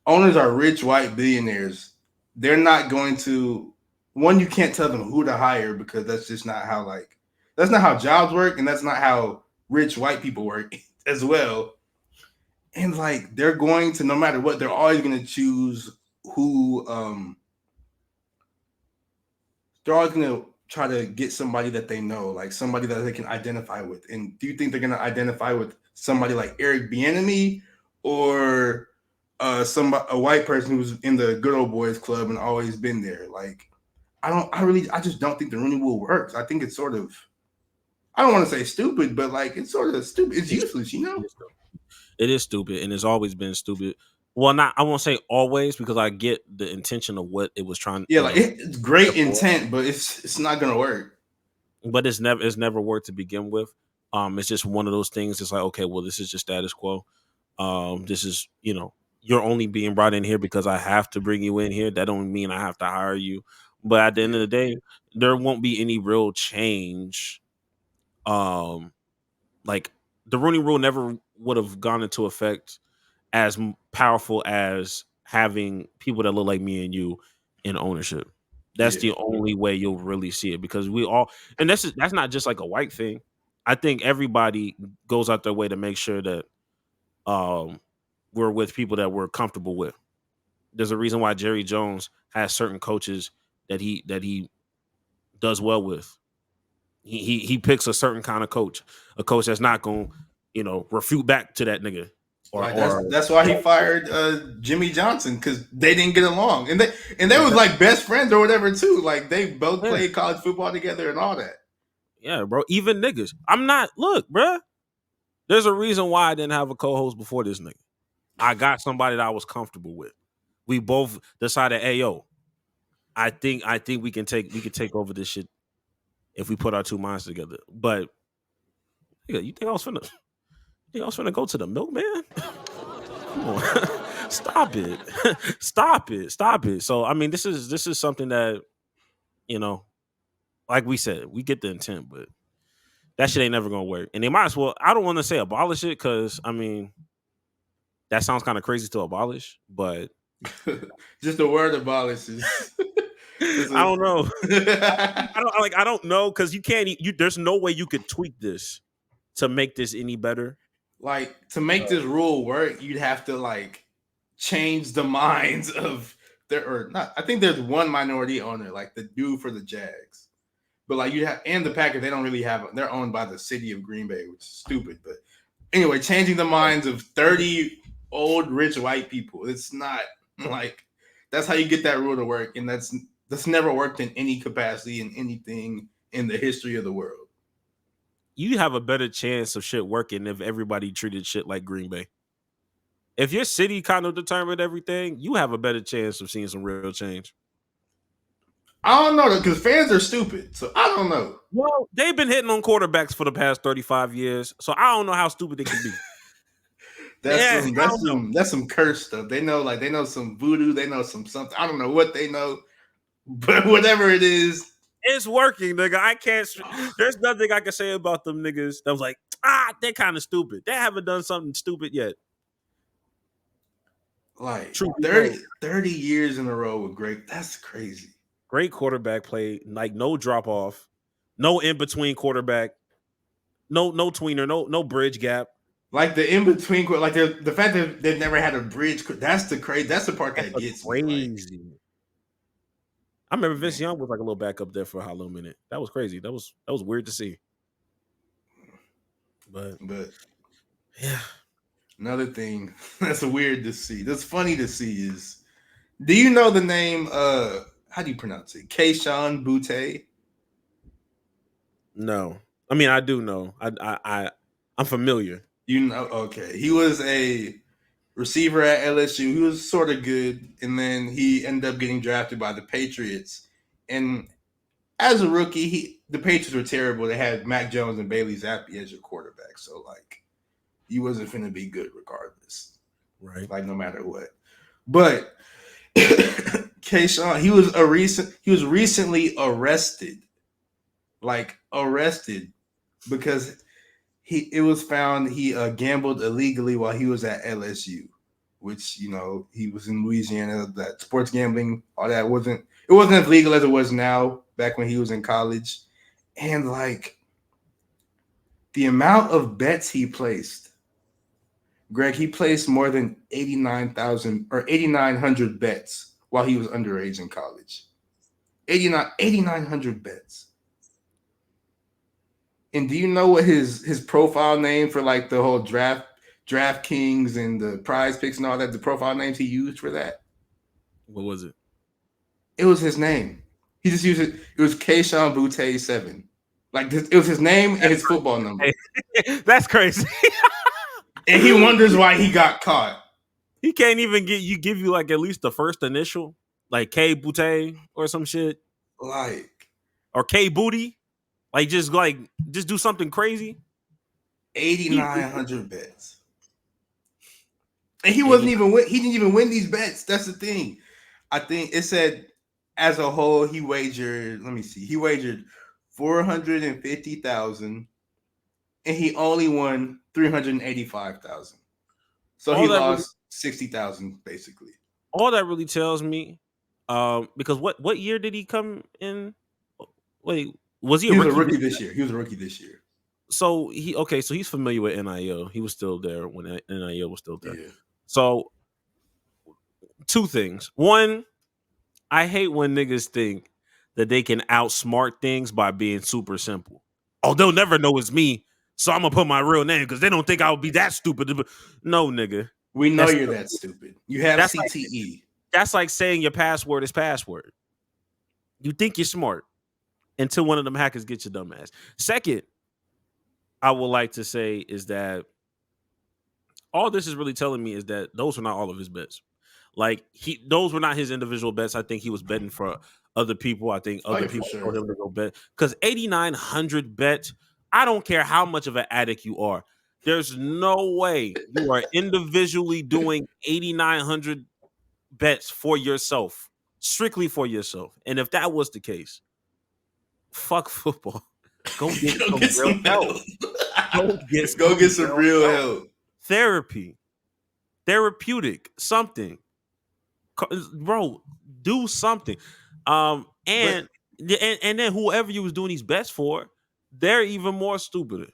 owners are rich white billionaires. They're not going to, one, you can't tell them who to hire because that's just not how, that's not how jobs work, and that's not how rich white people work as well. And like they're going to, no matter what, they're always going to choose who they're always going to try to get somebody that they know, like somebody that they can identify with. And do you think they're going to identify with somebody like Eric Bieniemy or a white person who's in the good old boys club and always been there? Like, I just don't think the Rooney Rule works. I think it's sort of, I don't want to say stupid, but like it's sort of stupid. It's useless, It is stupid, and it's always been stupid. Well, not, I won't say always, because I get the intention of what it was trying. Yeah, like it's great intent, but it's not gonna work. But it's never worked to begin with. It's just one of those things. It's like, okay, well, this is just status quo. This is, you're only being brought in here because I have to bring you in here. That don't mean I have to hire you. But at the end of the day, there won't be any real change. Like the Rooney Rule never would have gone into effect as powerful as having people that look like me and you in ownership. That's Yeah, the only way you'll really see it, because we all, and that's not just like a white thing. I think everybody goes out their way to make sure that um, we're with people that we're comfortable with. There's a reason why Jerry Jones has certain coaches that he does well with. He picks a certain kind of coach, a coach that's not going to refute back to that nigga or like or that's why he fired Jimmy Johnson, because they didn't get along, and they was like best friends or whatever too. Like they both yeah, played college football together and all that. yeah, bro. Even niggas. I'm not. Look, bro. There's a reason why I didn't have a co-host before this nigga. I got somebody that I was comfortable with. We both decided, hey, yo, I think we can take over this shit if we put our two minds together. But nigga, you think I was finna go to the milkman? Come on. Stop it. Stop it. Stop it. So I mean, this is something that, you know, like we said, we get the intent, but that shit ain't never gonna work. And they might as well, I don't want to say abolish it, because I mean that sounds kind of crazy to abolish, but Just the word abolish is. I don't know. I don't know because you can't. There's no way you could tweak this to make this any better. Like to make this rule work, you'd have to like change the minds of there or not. I think there's one minority owner, like the dude for the Jags, but like you have and the Packers, they don't really have. They're owned by the city of Green Bay, which is stupid. But anyway, changing the minds of 30 old rich white people. It's not like that's how you get that rule to work, and that's never worked in any capacity in anything in the history of the world. You have a better chance of shit working if everybody treated shit like Green Bay. If your city kind of determined everything, you have a better chance of seeing some real change. I don't know because fans are stupid, so I don't know. Well, they've been hitting on quarterbacks for the past 35 years, so I don't know how stupid they can be. That's some cursed stuff. They know some voodoo, they know some something. I don't know what they know, but whatever it is, it's working, nigga. I can't. There's nothing I can say about them niggas that was like, they're kind of stupid. They haven't done something stupid yet. Like 30 years in a row with great. That's crazy. Great quarterback play, like no drop off, no in between quarterback, no tweener, no bridge gap. Like the in between, like the fact that they've never had a bridge. That's the crazy. That's the part that gets crazy. Me, like, I remember Vince Young was like a little back up there for a little minute. That was crazy. That was weird to see. But yeah. Another thing that's weird to see. That's funny to see is, do you know the name? How do you pronounce it? Kayshon Boutte. No, I mean I do know. I'm familiar. You know, okay. He was a receiver at LSU. He was sort of good, and then he ended up getting drafted by the Patriots. And as a rookie, the Patriots were terrible. They had Mac Jones and Bailey Zappi as your quarterback, so like he wasn't going to be good regardless, right? Like no matter what. But Kayshon, he was recently arrested, because it was found he gambled illegally while he was at LSU, which, you know, he was in Louisiana. That sports gambling, all that wasn't as legal as it was now back when he was in college. And like the amount of bets he placed, Greg, he placed more than 89,000 or 8,900 bets while he was underage in college. 8,900 bets. And do you know what his profile name for like the whole DraftKings and the prize picks and all that, the profile names he used for that? What was it? It was his name. He just used it. It was Kayshon Boutte 7. Like it was his name and his football number. That's crazy. And he wonders why he got caught. He can't even give you like at least the first initial, like K Boutte or some shit, or K Booty. Like just do something crazy. 8,900 bets. And he wasn't even he didn't even win these bets. That's the thing. I think it said as a whole he wagered, let me see. He wagered 450,000 and he only won 385,000. So he lost 60,000 basically. All that really tells me because what year did he come in? Wait, was he a rookie this year? He was a rookie this year. So so he's familiar with NIL. He was still there when NIL was still there. Yeah. So two things. One, I hate when niggas think that they can outsmart things by being super simple. Oh, they'll never know it's me, so I'm gonna put my real name because they don't think I would be that stupid. No, nigga. We know you're that stupid. You have CTE. That's like saying your password is password. You think you're smart until one of them hackers gets your dumb ass. Second, I would like to say is that all this is really telling me is that those were not all of his bets. Like those were not his individual bets. I think he was betting for other people. I think other people told him to go bet because 8,900 bets. I don't care how much of an addict you are. There's no way you are individually doing 8,900 bets for yourself, strictly for yourself. And if that was the case, fuck football. Go get some real help. Go get some real help. Therapeutic, something. Bro, do something. But And then whoever you was doing these bets for, they're even more stupider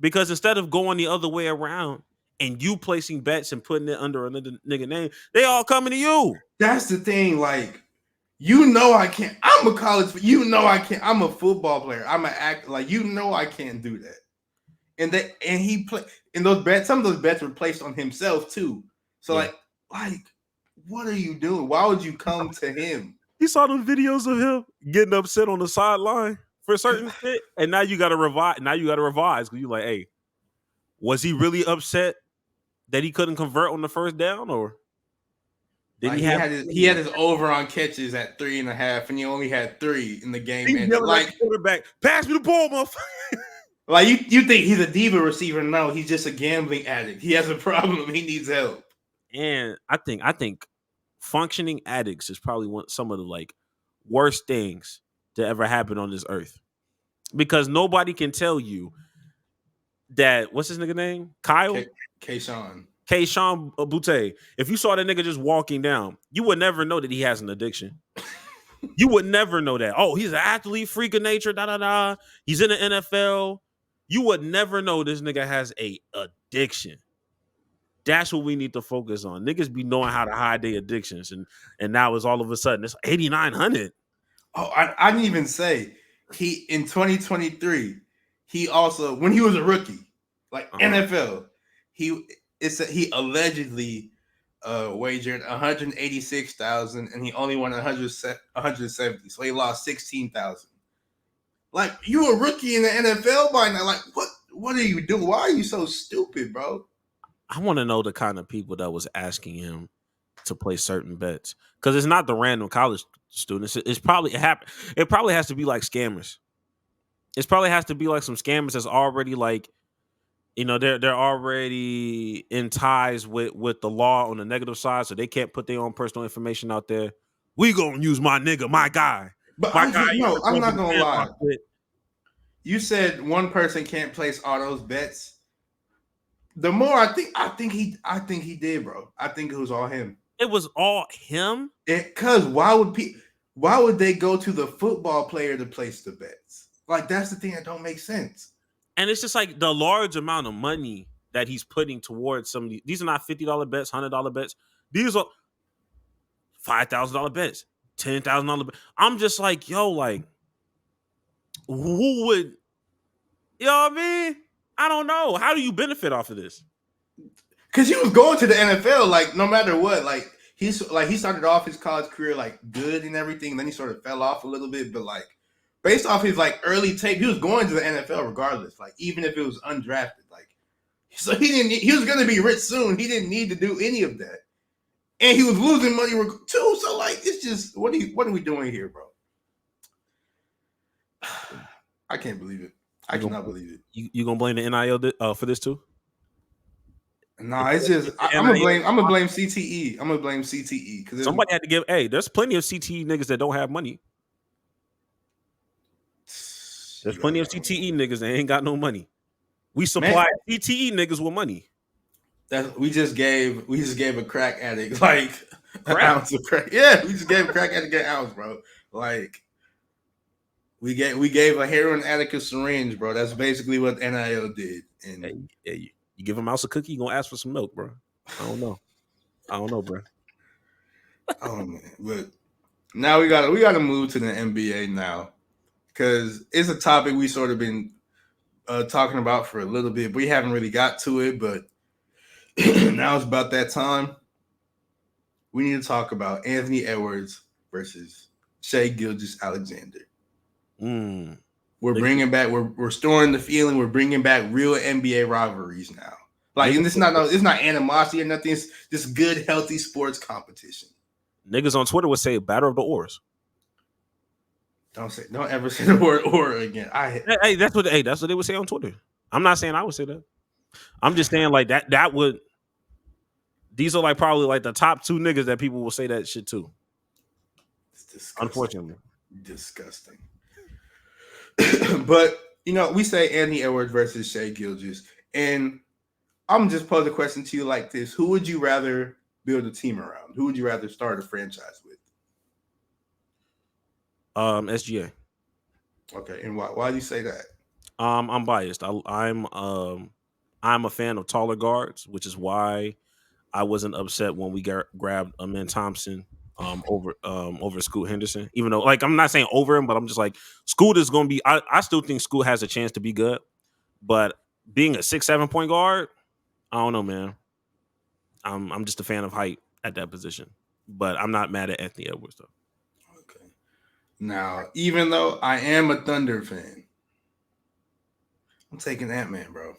because instead of going the other way around and you placing bets and putting it under another nigga name, they all coming to you. that's the thing. Like, you know, I can't. I'm a college. You know, I can't. I'm a football player. I'm an act. Like, you know, I can't do that. And he play. And those bets. Some of those bets were placed on himself too. So Yeah. like, what are you doing? Why would you come to him? You saw the videos of him getting upset on the sideline for certain shit, and now you got to revise. Now you got to revise because you like, hey, was he really upset that he couldn't convert on the first down, or did Like, he have? he had his over on catches at 3.5, and he only had 3 in the game He's ended. yelling at Like, the quarterback, pass me the ball, motherfucker. like you think he's a diva receiver? No, he's just a gambling addict. He has a problem. He needs help. And I think functioning addicts is probably some of the like worst things to ever happen on this earth because nobody can tell you that what's his nigga name? Kyle? Kayshon. Kayshon Boutte. If you saw that nigga just walking down, you would never know that he has an addiction. You would never know that. Oh, he's an athlete, freak of nature, da da da. He's in the NFL. You would never know this nigga has a addiction. That's what we need to focus on. Niggas be knowing how to hide their addictions, and now it's all of a sudden it's 8,900. Oh, I didn't even say he in 2023. He also, when he was a rookie, like NFL, he allegedly wagered 186,000 and he only won 170. So he lost 16,000. Like, you a rookie in the NFL by now. Like, what are you doing? Why are you so stupid, bro? I want to know the kind of people that was asking him to play certain bets because it's not the random college students. It's probably it probably has to be like scammers. It probably has to be like some scammers that's already like, you know, they're already in ties with the law on the negative side, so they can't put their own personal information out there. We gonna use my nigga, my guy, But my guy. no, I'm not gonna lie. Shit. You said one person can't place all those bets. The more I think he did, bro. I think it was all him. It was all him. Cause why would they go to the football player to place the bets? Like, that's the thing that don't make sense. And it's just like the large amount of money that he's putting towards some of these are not $50 bets, $100 bets. These are $5,000 bets, $10,000 bets. I'm just like, yo, like, who would, you know what I mean? I don't know. How do you benefit off of this? Because he was going to the NFL, like, no matter what. Like, he started off his college career like good and everything. Then he sort of fell off a little bit, but like, based off his like early tape, he was going to the NFL regardless. Like, even if it was undrafted, like, so he was going to be rich soon. He didn't need to do any of that, and he was losing money too. So like, it's just what are we doing here, bro? I can't believe it. I cannot believe it. You gonna blame the NIL for this too? No, it's just I'm gonna blame CTE. I'm gonna blame CTE because somebody had to give. Hey, there's plenty of CTE niggas that don't have money. There's plenty of CTE niggas that ain't got no money. We supply CTE niggas with money. We just gave a crack addict like an ounce of crack. Yeah, we just gave a crack addict an ounce, bro. Like, we gave a heroin addict a syringe, bro. That's basically what NIL did. And hey, you give a mouse a cookie, you gonna ask for some milk, bro. I don't know, bro. Oh man, but now we gotta move to the NBA now, because it's a topic we sort of been talking about for a little bit. We haven't really got to it, but now it's about that time. We need to talk about Anthony Edwards versus Shai Gilgeous-Alexander. We're bringing back. We're restoring the feeling. We're bringing back real NBA rivalries now. Like, and it's not animosity or nothing. It's just good, healthy sports competition. Niggas on Twitter would say "Battle of the Oars." Don't ever say the word "or" again. Hey, that's what they would say on Twitter. I'm not saying I would say that. I'm just saying like that would. These are like probably like the top 2 niggas that people will say that shit to. It's disgusting. Unfortunately, disgusting. But we say Anthony Edwards versus Shai Gilgeous, and I'm just pose a question to you like this: who would you rather build a team around? Who would you rather start a franchise with? SGA. Okay, and why do you say that? I'm biased. I'm a fan of taller guards, which is why I wasn't upset when we grabbed Amin Thompson over Scoot Henderson. Even though, like, I'm not saying over him, but I'm just like Scoot is going to be. I still think Scoot has a chance to be good, but being a 6'7" point guard, I don't know, man. I'm just a fan of height at that position, but I'm not mad at Anthony Edwards though. Okay. Now, even though I am a Thunder fan, I'm taking Ant-Man, bro.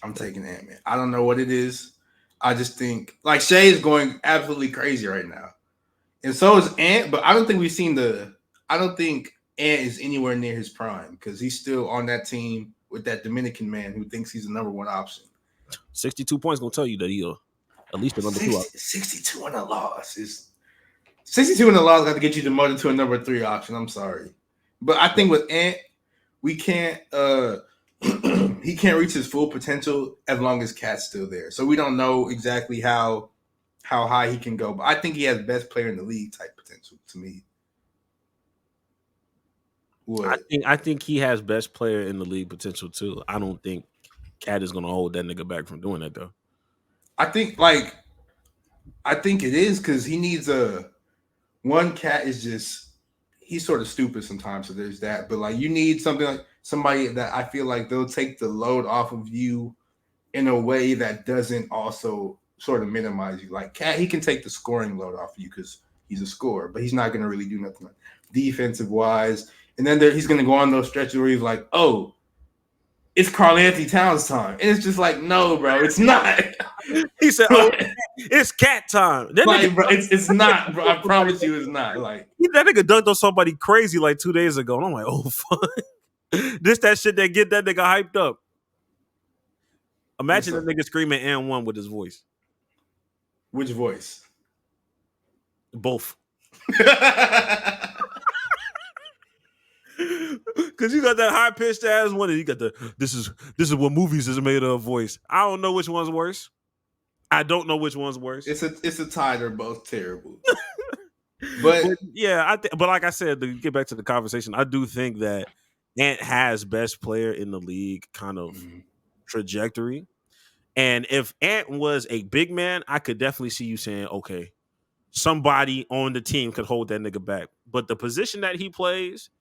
I'm taking Ant-Man. I don't know what it is. I just think like Shea is going absolutely crazy right now, and so is Ant. But I don't think we've seen the. I don't think Ant is anywhere near his prime because he's still on that team with that Dominican man who thinks he's the number one option. 62 points gonna tell you that he'll at least the number 2 option. 62 in a loss is 62 in a loss got to get you demoted to a number 3 option. I'm sorry, but I think with Ant, we can't. He can't reach his full potential as long as Cat's still there. So we don't know exactly how high he can go. But I think he has best player in the league type potential to me. What? I think he has best player in the league potential too. I don't think Cat is gonna hold that nigga back from doing that though. I think it is because he needs one. Cat is just he's sort of stupid sometimes, so there's that. But like you need something like somebody that I feel like they'll take the load off of you in a way that doesn't also sort of minimize you. Like Cat, he can take the scoring load off of you because he's a scorer, but he's not going to really do nothing defensive wise. And then he's going to go on those stretches where he's like, "Oh, it's Karl Anthony Towns time," and it's just like, "No, bro, it's not." He said, "Oh, it's Cat time." That like, nigga, bro, it's not, bro. I promise you, it's not. Like that nigga dunked on somebody crazy like 2 days ago, and I'm like, "Oh fuck." This that shit that get that nigga hyped up. Imagine that nigga screaming and one with his voice. Which voice? Both. Cause you got that high pitched ass one, and you got the this is what movies is made of voice. I don't know which one's worse. I don't know which one's worse. It's a tie. They're both terrible. But yeah, but like I said, to get back to the conversation, I do think that Ant has best player in the league kind of trajectory. And if Ant was a big man, I could definitely see you saying, okay, somebody on the team could hold that nigga back. But the position that he plays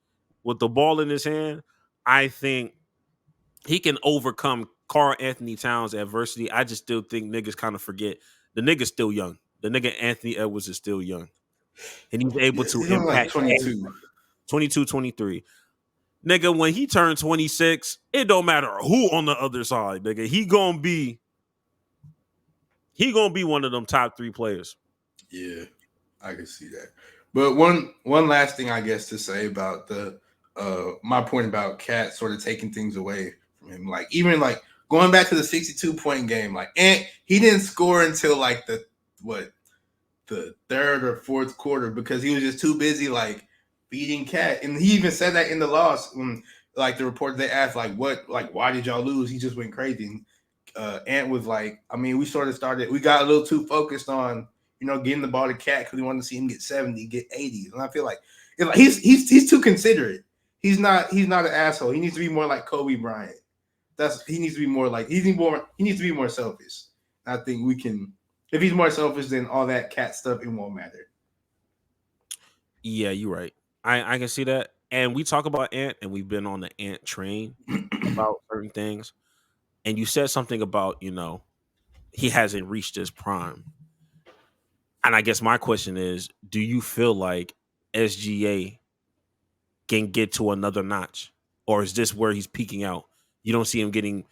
with the ball in his hand, I think he can overcome Karl Anthony Towns' adversity. I just still think niggas kind of forget the nigga's still young. The nigga Anthony Edwards is still young. And he's able to impact like 22. 22, 23. Nigga, when he turned 26, it don't matter who on the other side, nigga. He gonna be one of them top 3 players. Yeah, I can see that. But one last thing I guess to say about the my point about Cat sort of taking things away from him. Like even like going back to the 62-point game, like he didn't score until like the third or fourth quarter because he was just too busy like beating Cat. And he even said that in the loss when like the reporter they asked like why did y'all lose? He just went crazy. And Ant was like, I mean, we got a little too focused on, getting the ball to Cat because we wanted to see him get 70, get 80s. And I feel like he's too considerate. He's not an asshole. He needs to be more like Kobe Bryant. He needs to be more selfish. I think we can, if he's more selfish than all that Cat stuff, it won't matter. Yeah, you're right. I can see that. And we talk about Ant, and we've been on the Ant train about certain things. And you said something about, he hasn't reached his prime. And I guess my question is, do you feel like SGA can get to another notch? Or is this where he's peaking out? You don't see him getting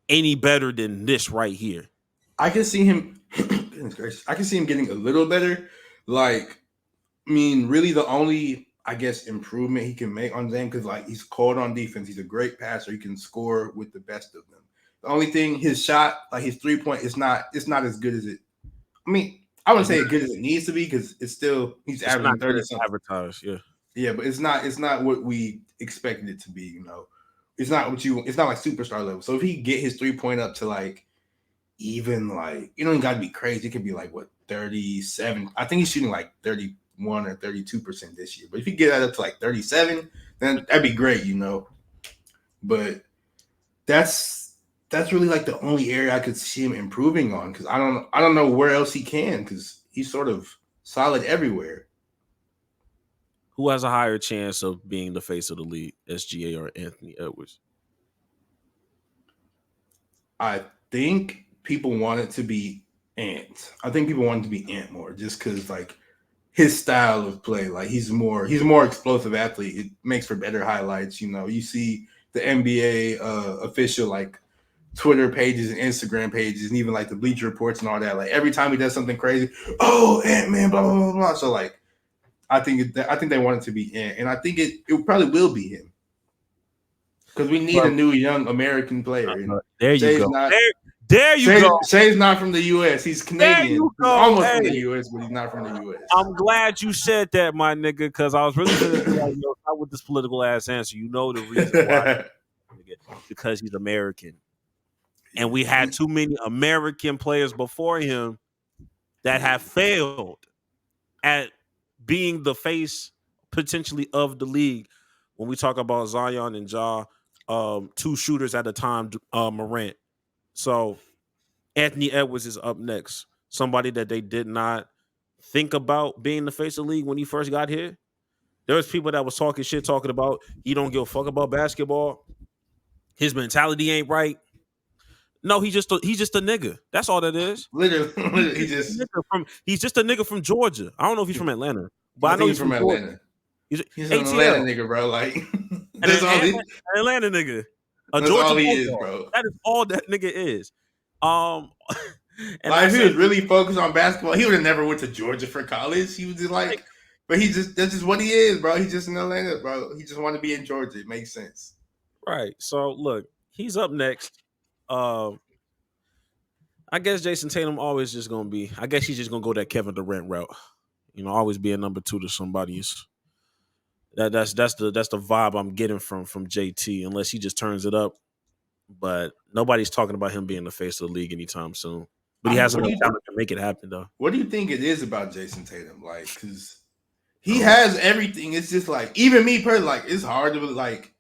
any better than this right here. I can see him goodness gracious, I can see him getting a little better. Like, I mean, really the only, I guess, improvement he can make on them, because like he's cold on defense. He's a great passer. He can score with the best of them. The only thing, his shot, like his 3-point, it's not as good as it. I mean, I wouldn't say as good as it needs to be because it's still he's averaging 30 something. Advertised, yeah. Yeah, but it's not what we expected it to be, It's not like superstar level. So if he get his 3-point up to like even like, you don't got to be crazy. It could be like what 37. I think he's shooting like 31 or 32% this year. But if you get that up to like 37, then that'd be great, you know. But that's really like the only area I could see him improving on because I don't know where else he can because he's sort of solid everywhere. Who has a higher chance of being the face of the league, SGA or Anthony Edwards? I think people want it to be Ant. I think people want it to be Ant more just because like his style of play, like he's a more explosive athlete. It makes for better highlights. You know, you see the NBA official like Twitter pages and Instagram pages and even like the Bleacher Reports and all that. Like every time he does something crazy, oh Ant-Man, blah blah blah blah. So like I think they want it to be Ant, and I think it probably will be him because we need a new young American player. And there you Shay's go. Not, there you go. Shay's not from the U.S. He's Canadian. He's almost from the U.S., but he's not from the U.S. I'm glad you said that, my nigga, because I was really going to be like, yo, not with this political ass answer. You know the reason why. Because he's American. And we had too many American players before him that have failed at being the face potentially of the league. When we talk about Zion and Ja, two shooters at a time, Morant. So Anthony Edwards is up next. Somebody that they did not think about being the face of the league when he first got here. There was people that was talking about he don't give a fuck about basketball. His mentality ain't right. No, he's just a nigga. That's all that is. Literally he's just a nigga from Georgia. I don't know if he's from Atlanta, but I know he's from Atlanta. He's an Atlanta nigga, bro. Like that's all an Atlanta nigga. That's Georgia all he is, bro. That is all that nigga is. And like if he was really focused on basketball, he would have never went to Georgia for college. He was just like, but that's just what he is, bro. He's just in Atlanta, bro. He just want to be in Georgia. It makes sense. Right. So look, he's up next. I guess Jason Tatum always just gonna be. I guess he's just gonna go that Kevin Durant route. You know, always be a number two to somebody's. That's the vibe I'm getting from JT. Unless he just turns it up, but nobody's talking about him being the face of the league anytime soon. But he has enough talent to make it happen, though. What do you think it is about Jason Tatum? Like, because he has everything. It's just like, even me personally, like, it's hard to like.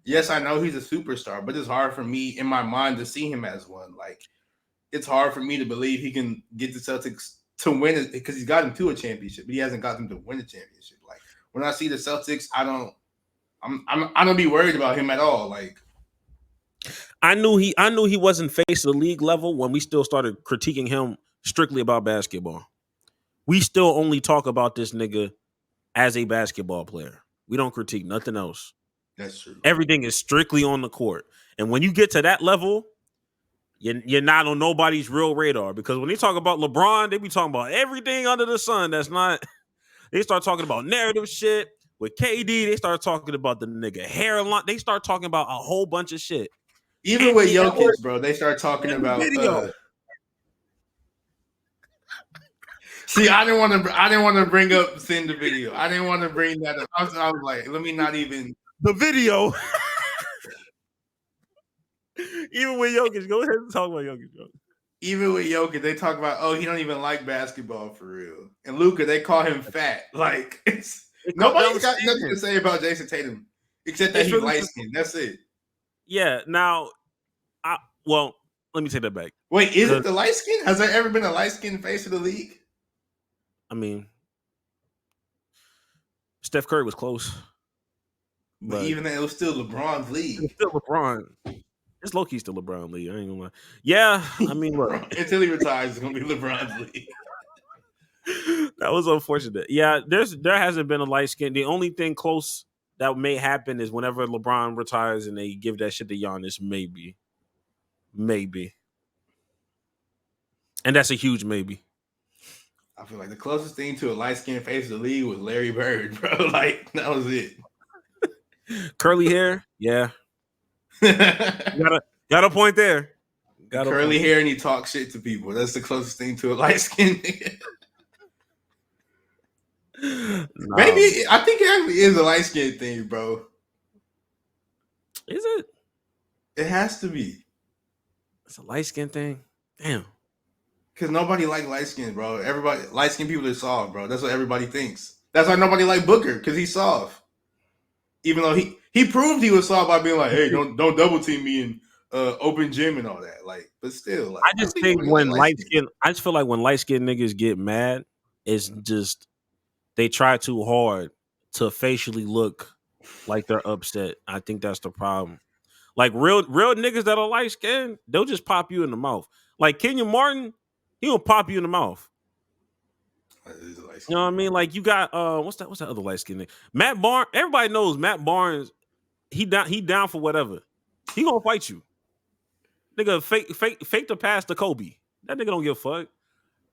Yes, I know he's a superstar, but it's hard for me in my mind to see him as one. Like, it's hard for me to believe he can get the Celtics to win it because he's gotten to a championship, but he hasn't got them to win a championship. Like, when I see the Celtics, I don't be worried about him at all. Like, I knew he wasn't face of the league level when we still started critiquing him strictly about basketball. We still only talk about this nigga as a basketball player. We don't critique nothing else. That's true. Everything is strictly on the court. And when you get to that level, you're not on nobody's real radar. Because when they talk about LeBron, they be talking about everything under the sun that's not. They start talking about narrative shit. With KD, they start talking about the nigga hairline. They start talking about a whole bunch of shit. Even with Jokic, bro, they start talking about. See, I didn't want to bring up send the video. I didn't want to bring that up. I was like, let me not even the video. Even with Jokic, go ahead and talk about Jokic. Bro. Even with Jokic, they talk about, oh, he don't even like basketball for real. And Luka, they call him fat. Like, nobody's got nothing to say about Jason Tatum except that he's really light skinned. That's it. Yeah. Now, let me take that back. Wait, is it the light skin? Has there ever been a light skinned face of the league? I mean, Steph Curry was close. But even then, it was still LeBron's league. It's still LeBron. It's low-key still LeBron league. I ain't gonna lie. Yeah, I mean, look. Until he retires, it's gonna be LeBron's league. That was unfortunate. Yeah, there hasn't been a light skin. The only thing close that may happen is whenever LeBron retires and they give that shit to Giannis, maybe. And that's a huge maybe. I feel like the closest thing to a light-skinned face of the league was Larry Bird, bro. Like, that was it. Curly hair, yeah. got a point there. Curly hair and he talks shit to people. That's the closest thing to a light-skinned nigga. No. Maybe, I think it actually is a light-skinned thing, bro. Is it? It has to be. It's a light-skinned thing? Damn. Because nobody like light skin, bro. Everybody light skin people are soft, bro. That's what everybody thinks. That's why nobody like Booker because he's soft. Even though he proved he was soft by being like, hey, don't double team me in open gym and all that. Like, but still, like, I I don't just think think nobody like when light skin. I just feel like when light skinned niggas get mad, it's just they try too hard to facially look like they're upset. I think that's the problem. Like real niggas that are light skinned, they'll just pop you in the mouth. Like Kenyon Martin, he'll pop you in the mouth. You know what I mean? Like you got what's that other light skinned nigga? Matt Barnes. Everybody knows Matt Barnes. He down for whatever. He gonna fight you. Nigga fake the pass to Kobe. That nigga don't give a fuck.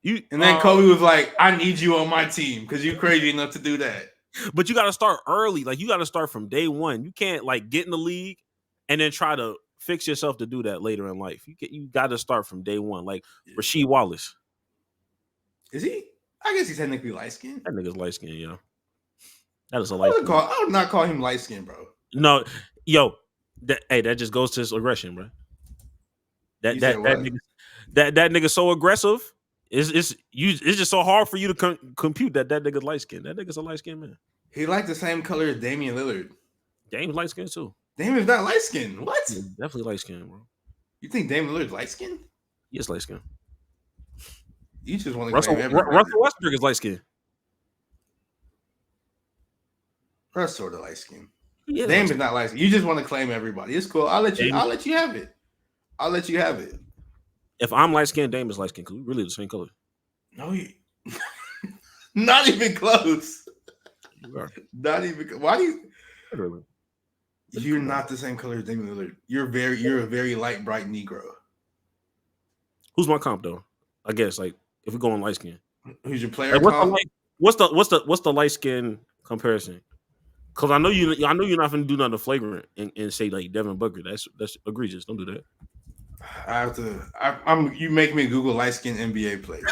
And then Kobe was like, I need you on my team because you're crazy enough to do that. But you got to start early. Like you got to start from day one. You can't like get in the league and then try to fix yourself to do that later in life. You got to start from day one. Like Rasheed Wallace. Is he? I guess he's technically light skinned. That nigga's light skinned, yo. That is a light skin. I would not call him light skinned, bro. No, yo, that just goes to his aggression, bro. That nigga so aggressive. It's just so hard for you to compute that nigga's light skinned. That nigga's a light skinned man. He like the same color as Damian Lillard. Damian's light skinned too. Damian's not light skinned. What? Yeah, definitely light skinned, bro. You think Damian Lillard's light skinned? Yes, light skinned. You just want to claim everybody. Russell Westbrook is light skinned. Russ sort of light skinned. Damian's not light skinned. You just want to claim everybody. It's cool. I'll let you have it. I'll let you have it. If I'm light skinned, Dame is light skinned because we really the same color. No, not even close. Not even. Why do you? Literally. You're not the same color as Damian Lillard. You're a very light, bright Negro. Who's my comp though? I guess like if we're going light skin. Who's your player? Like, what's the light skin comparison? Because I know you're not gonna do nothing flagrant and say like Devin Booker. That's egregious. Don't do that. I have to. You make me Google light skin NBA players.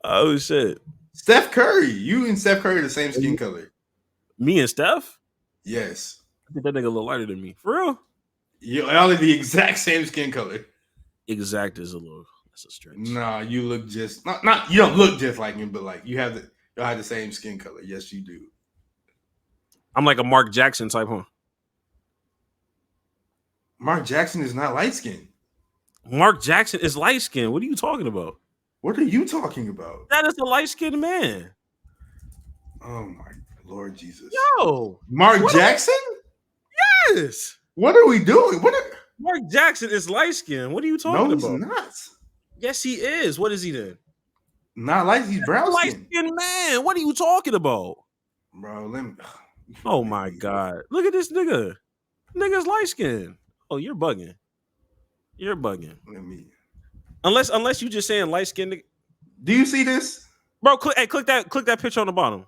Oh shit. Steph Curry. You and Steph Curry are the same skin color. Me and Steph? Yes. I think that nigga a little lighter than me. For real? Y'all are the exact same skin color. Exact is a little. That's a stretch. Nah, you look just not. You don't look just like him, but like y'all have the same skin color. Yes, you do. I'm like a Mark Jackson type, huh? Mark Jackson is not light skinned. Mark Jackson is light skinned. What are you talking about? What are you talking about? That is a light skinned man. Oh my Lord Jesus. Yo. Mark Jackson? Yes. What are we doing? Mark Jackson is light skinned. What are you talking about? No, he's not. Yes, he is. What is he then? Not light. He's brown light skinned man. What are you talking about? Bro, let me. Oh my God. Look at this nigga. Nigga's light skinned. Oh, you're bugging. You're bugging. Let me. Unless you just saying light skinned. Do you see this? Bro, click that picture on the bottom.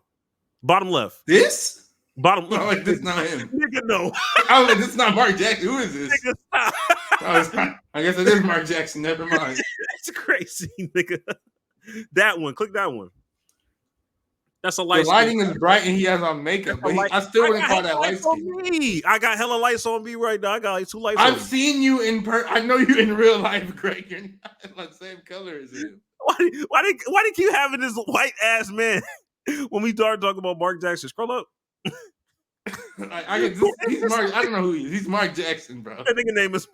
Bottom left. This? Bottom left. No, this is not him. Nigga, no. I was like, this is not Mark Jackson. Who is this? Nigga, stop. No, it's not. I guess it is Mark Jackson. Never mind. That's crazy, nigga. That one. Click that one. That's a light. The lighting is bright and he has on makeup, but I still wouldn't call that light skin. I got hella lights on me right now. I got like 2 lights. I've seen you in I know you in real life, Greg. You're not the same color as him. Why they keep having this white ass man when we start talking about Mark Jackson? Scroll up. He's Mark. I don't know who he is. He's Mark Jackson, bro. That nigga name is.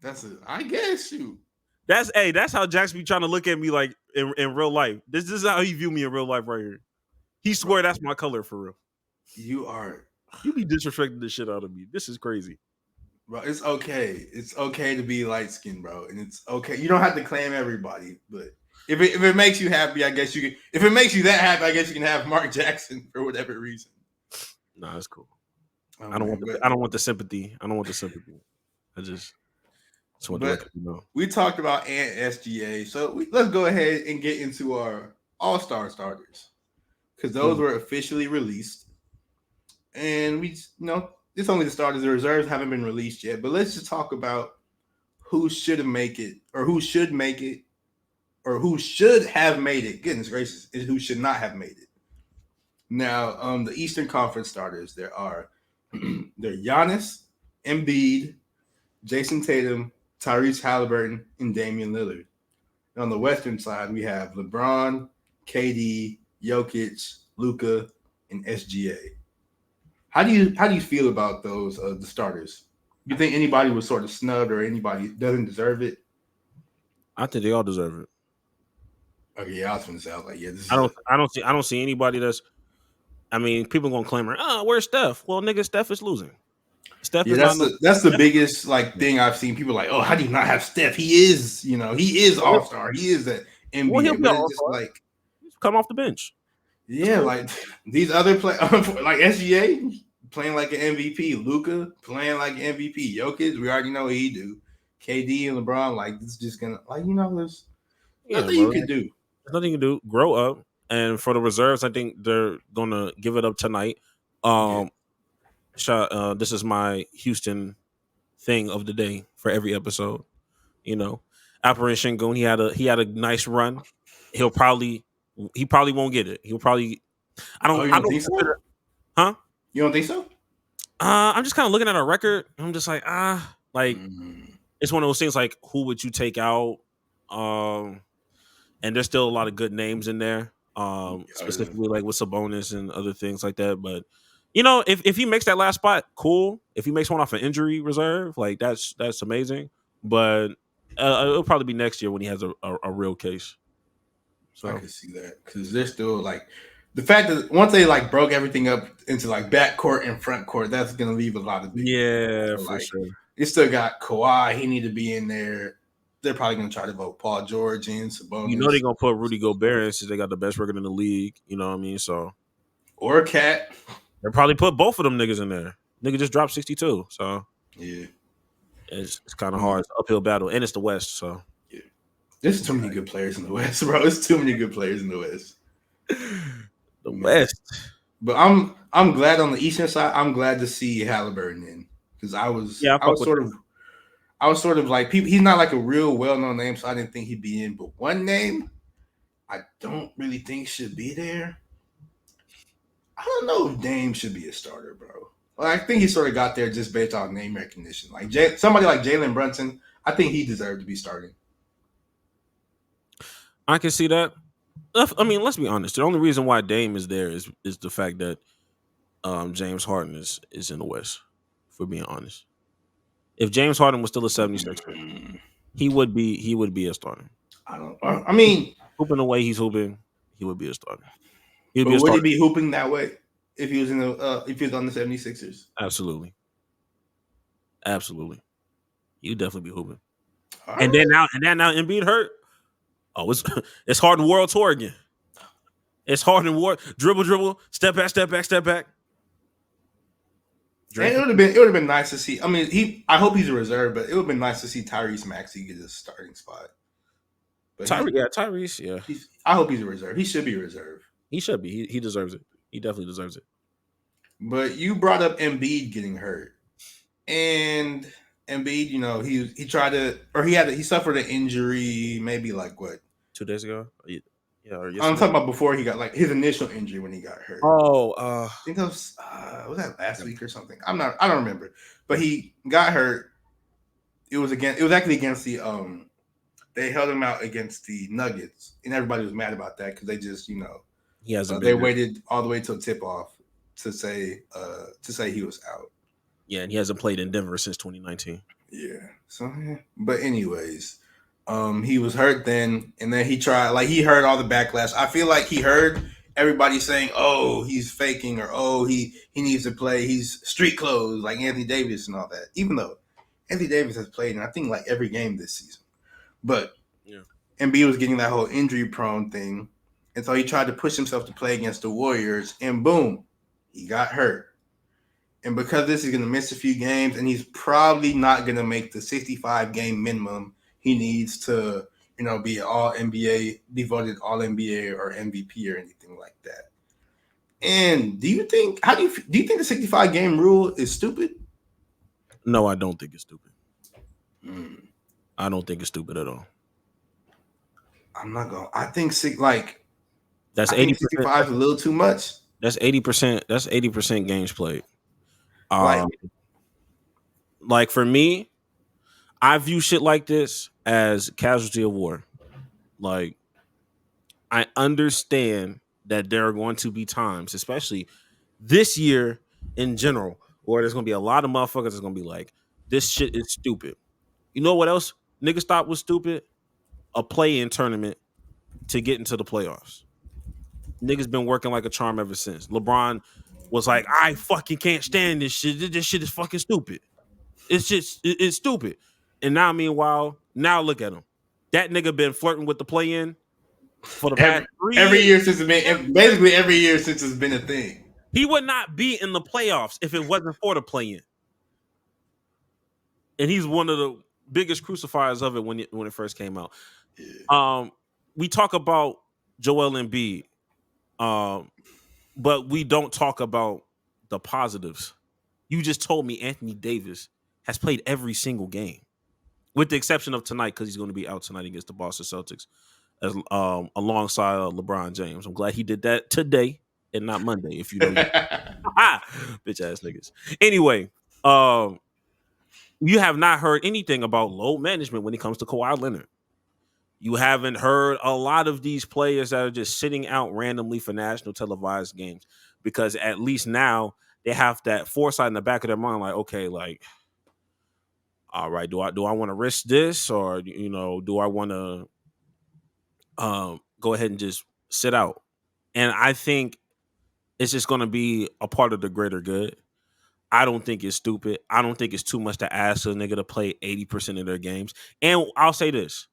That's it. I guess you. That's how Jackson be trying to look at me like in real life. This is how he view me in real life right here. He swear that's my color for real. You be disrespecting the shit out of me. This is crazy. Bro, it's okay. It's okay to be light skinned, bro. And it's okay. You don't have to claim everybody, but if it makes you happy, I guess you can. If it makes you that happy, I guess you can have Mark Jackson for whatever reason. Nah, that's cool. I don't want the sympathy. I don't want the sympathy. I just want to let you know. We talked about SGA, so let's go ahead and get into our All-Star starters because those were officially released, and it's only the starters. The reserves haven't been released yet, but let's just talk about who should make it, or who should make it, or who should have made it. Goodness gracious, and who should not have made it. Now, the Eastern Conference starters, they're Giannis, Embiid, Jason Tatum, Tyrese Halliburton, and Damian Lillard. And on the Western side, we have LeBron, KD, Jokic, Luka, and SGA. How do you feel about those the starters? You think anybody was sort of snubbed or anybody doesn't deserve it? I think they all deserve it. Okay, yeah, I was gonna say, I was like, yeah, this I is don't. a I don't see anybody that's. I mean, people gonna claim, where's Steph? Well, nigga, Steph is losing. Steph yeah. is not. That's the biggest like thing I've seen. People like, oh, how do you not have Steph? He is All Star. He is the Well, he'll NBA. be But it's all just star. like, He's come off the bench. That's yeah, cool. like these other play like SGA playing like an MVP, Luca playing like an MVP, Jokic. We already know what he do. KD and LeBron, like it's just gonna like there's Yeah, nothing you bro. can do. There's nothing you can do. Grow up. And for the reserves, I think they're gonna give it up tonight. Yeah. Um, this is my Houston thing of the day for every episode. You know, Operation Goon. He had a nice run. He'll probably he probably won't get it. He'll probably Oh, you I don't don't think so? consider, huh? You don't think so? I'm just kind of looking at our record. I'm just like like Mm, it's one of those things like who would you take out? Um, and there's still a lot of good names in there. yeah, Specifically like with Sabonis and other things like that. But if he makes that last spot, cool. If he makes one off an injury reserve, like that's amazing. But it'll probably be next year when he has a real case. I So could see that because they're still like the fact that once they like broke everything up into like back court and front court, that's gonna leave a lot of big holes. yeah, So for like sure. you still got Kawhi, he need to be in there. They're probably gonna try to vote Paul George in, They're Sabonis, gonna put Rudy Gobert in since they got the best record in the league. You know what I mean? So or Cat. they'll probably put both of them niggas in there. Nigga just dropped 62, so Yeah. it's kind of hard. Mm, It's an uphill battle, and it's the West, so yeah. There's too many good players in the West, bro. There's too many good players in the West. the Man. West. But I'm glad on the Eastern side. I'm glad to see Halliburton in because I was Yeah, I I fuck was with sort of I was sort of like people. He's not like a real well known name, so I didn't think he'd be in. But one name I don't really think should be there. I don't know if Dame should be a starter, bro. Like, I think he sort of got there just based on name recognition. Like somebody like Jalen Brunson, I think he deserved to be starting. I can see that. I mean, let's be honest. The only reason why Dame is there is the fact that James Harden is in the West. For being honest, if James Harden was still a 76er, Mm, he would be a starter. I don't. I mean, Hooping the way he's hooping, he would be a starter. He would but be a would he starter. be hooping that way if he was in the if he was on the 76ers? Absolutely, absolutely. He would definitely be hooping. All And right. then now Embiid hurt. Oh, it's Harden World Tour again. It's Harden War dribble, step back, step back, step back. And Drink. it would have been nice to see. I mean, I hope he's a reserve, but it would have been nice to see Tyrese Maxey get his starting spot. But Tyrese, yeah, I hope he's a reserve. He should be a reserve. he should be. He deserves it. He definitely deserves it. But you brought up Embiid getting hurt, and Embiid, he tried to, or he suffered an injury, maybe like what? 2 days ago, yeah, or I'm yesterday. talking about before he got like his initial injury when he got hurt. Oh, I think that was that last week or something. I don't remember, but he got hurt. It was actually against the they held him out against the Nuggets, and everybody was mad about that because they just he hasn't they been. waited all the way till tip off to say he was out. Yeah, and he hasn't played in Denver since 2019. Yeah. So, but anyways, he was hurt then, and then he tried. Like he heard all the backlash. I feel like he heard everybody saying, "Oh, he's faking," or "Oh, he needs to play. He's street clothes like Anthony Davis and all that." Even though Anthony Davis has played in I think like every game this season, but Yeah. Embiid was getting that whole injury prone thing, and so he tried to push himself to play against the Warriors, and boom, he got hurt. And because this is going to miss a few games, and he's probably not going to make the 65 game minimum he needs to, be all NBA, be voted all NBA or MVP or anything like that. And do you think the 65 game rule is stupid? No, I don't think it's stupid. Mm, I don't think it's stupid at all. I'm not going. I think That's I think 80%. 65 is a little too much. That's 80%. That's 80% games played. Like, Like for me, I view shit like this as casualty of war. Like, I understand that there are going to be times, especially this year in general, where there's going to be a lot of motherfuckers that's going to be like, this shit is stupid. You know what else niggas thought was stupid? A play-in tournament to get into the playoffs. Niggas been working like a charm ever since. LeBron was like, I fucking can't stand this shit. This shit is fucking stupid. It's just, it's stupid. And now, meanwhile, now look at him. That nigga been flirting with the play-in for the past Every 3 years. every year since it's been basically every year since it's been a thing. He would not be in the playoffs if it wasn't for the play-in. And he's one of the biggest crucifiers of it when it first came out. Yeah. We talk about Joel Embiid, but we don't talk about the positives. You just told me Anthony Davis has played every single game, with the exception of tonight because he's going to be out tonight against the Boston Celtics, as alongside LeBron James. I'm glad he did that today and not Monday. If you know, bitch ass niggas. Anyway, you have not heard anything about load management when it comes to Kawhi Leonard. You haven't heard a lot of these players that are just sitting out randomly for national televised games because at least now they have that foresight in the back of their mind, like, okay, like, all right, do I want to risk this, or do I want to go ahead and just sit out? And I think it's just going to be a part of the greater good. I don't think it's stupid. I don't think it's too much to ask a nigga to play 80% of their games. And I'll say this.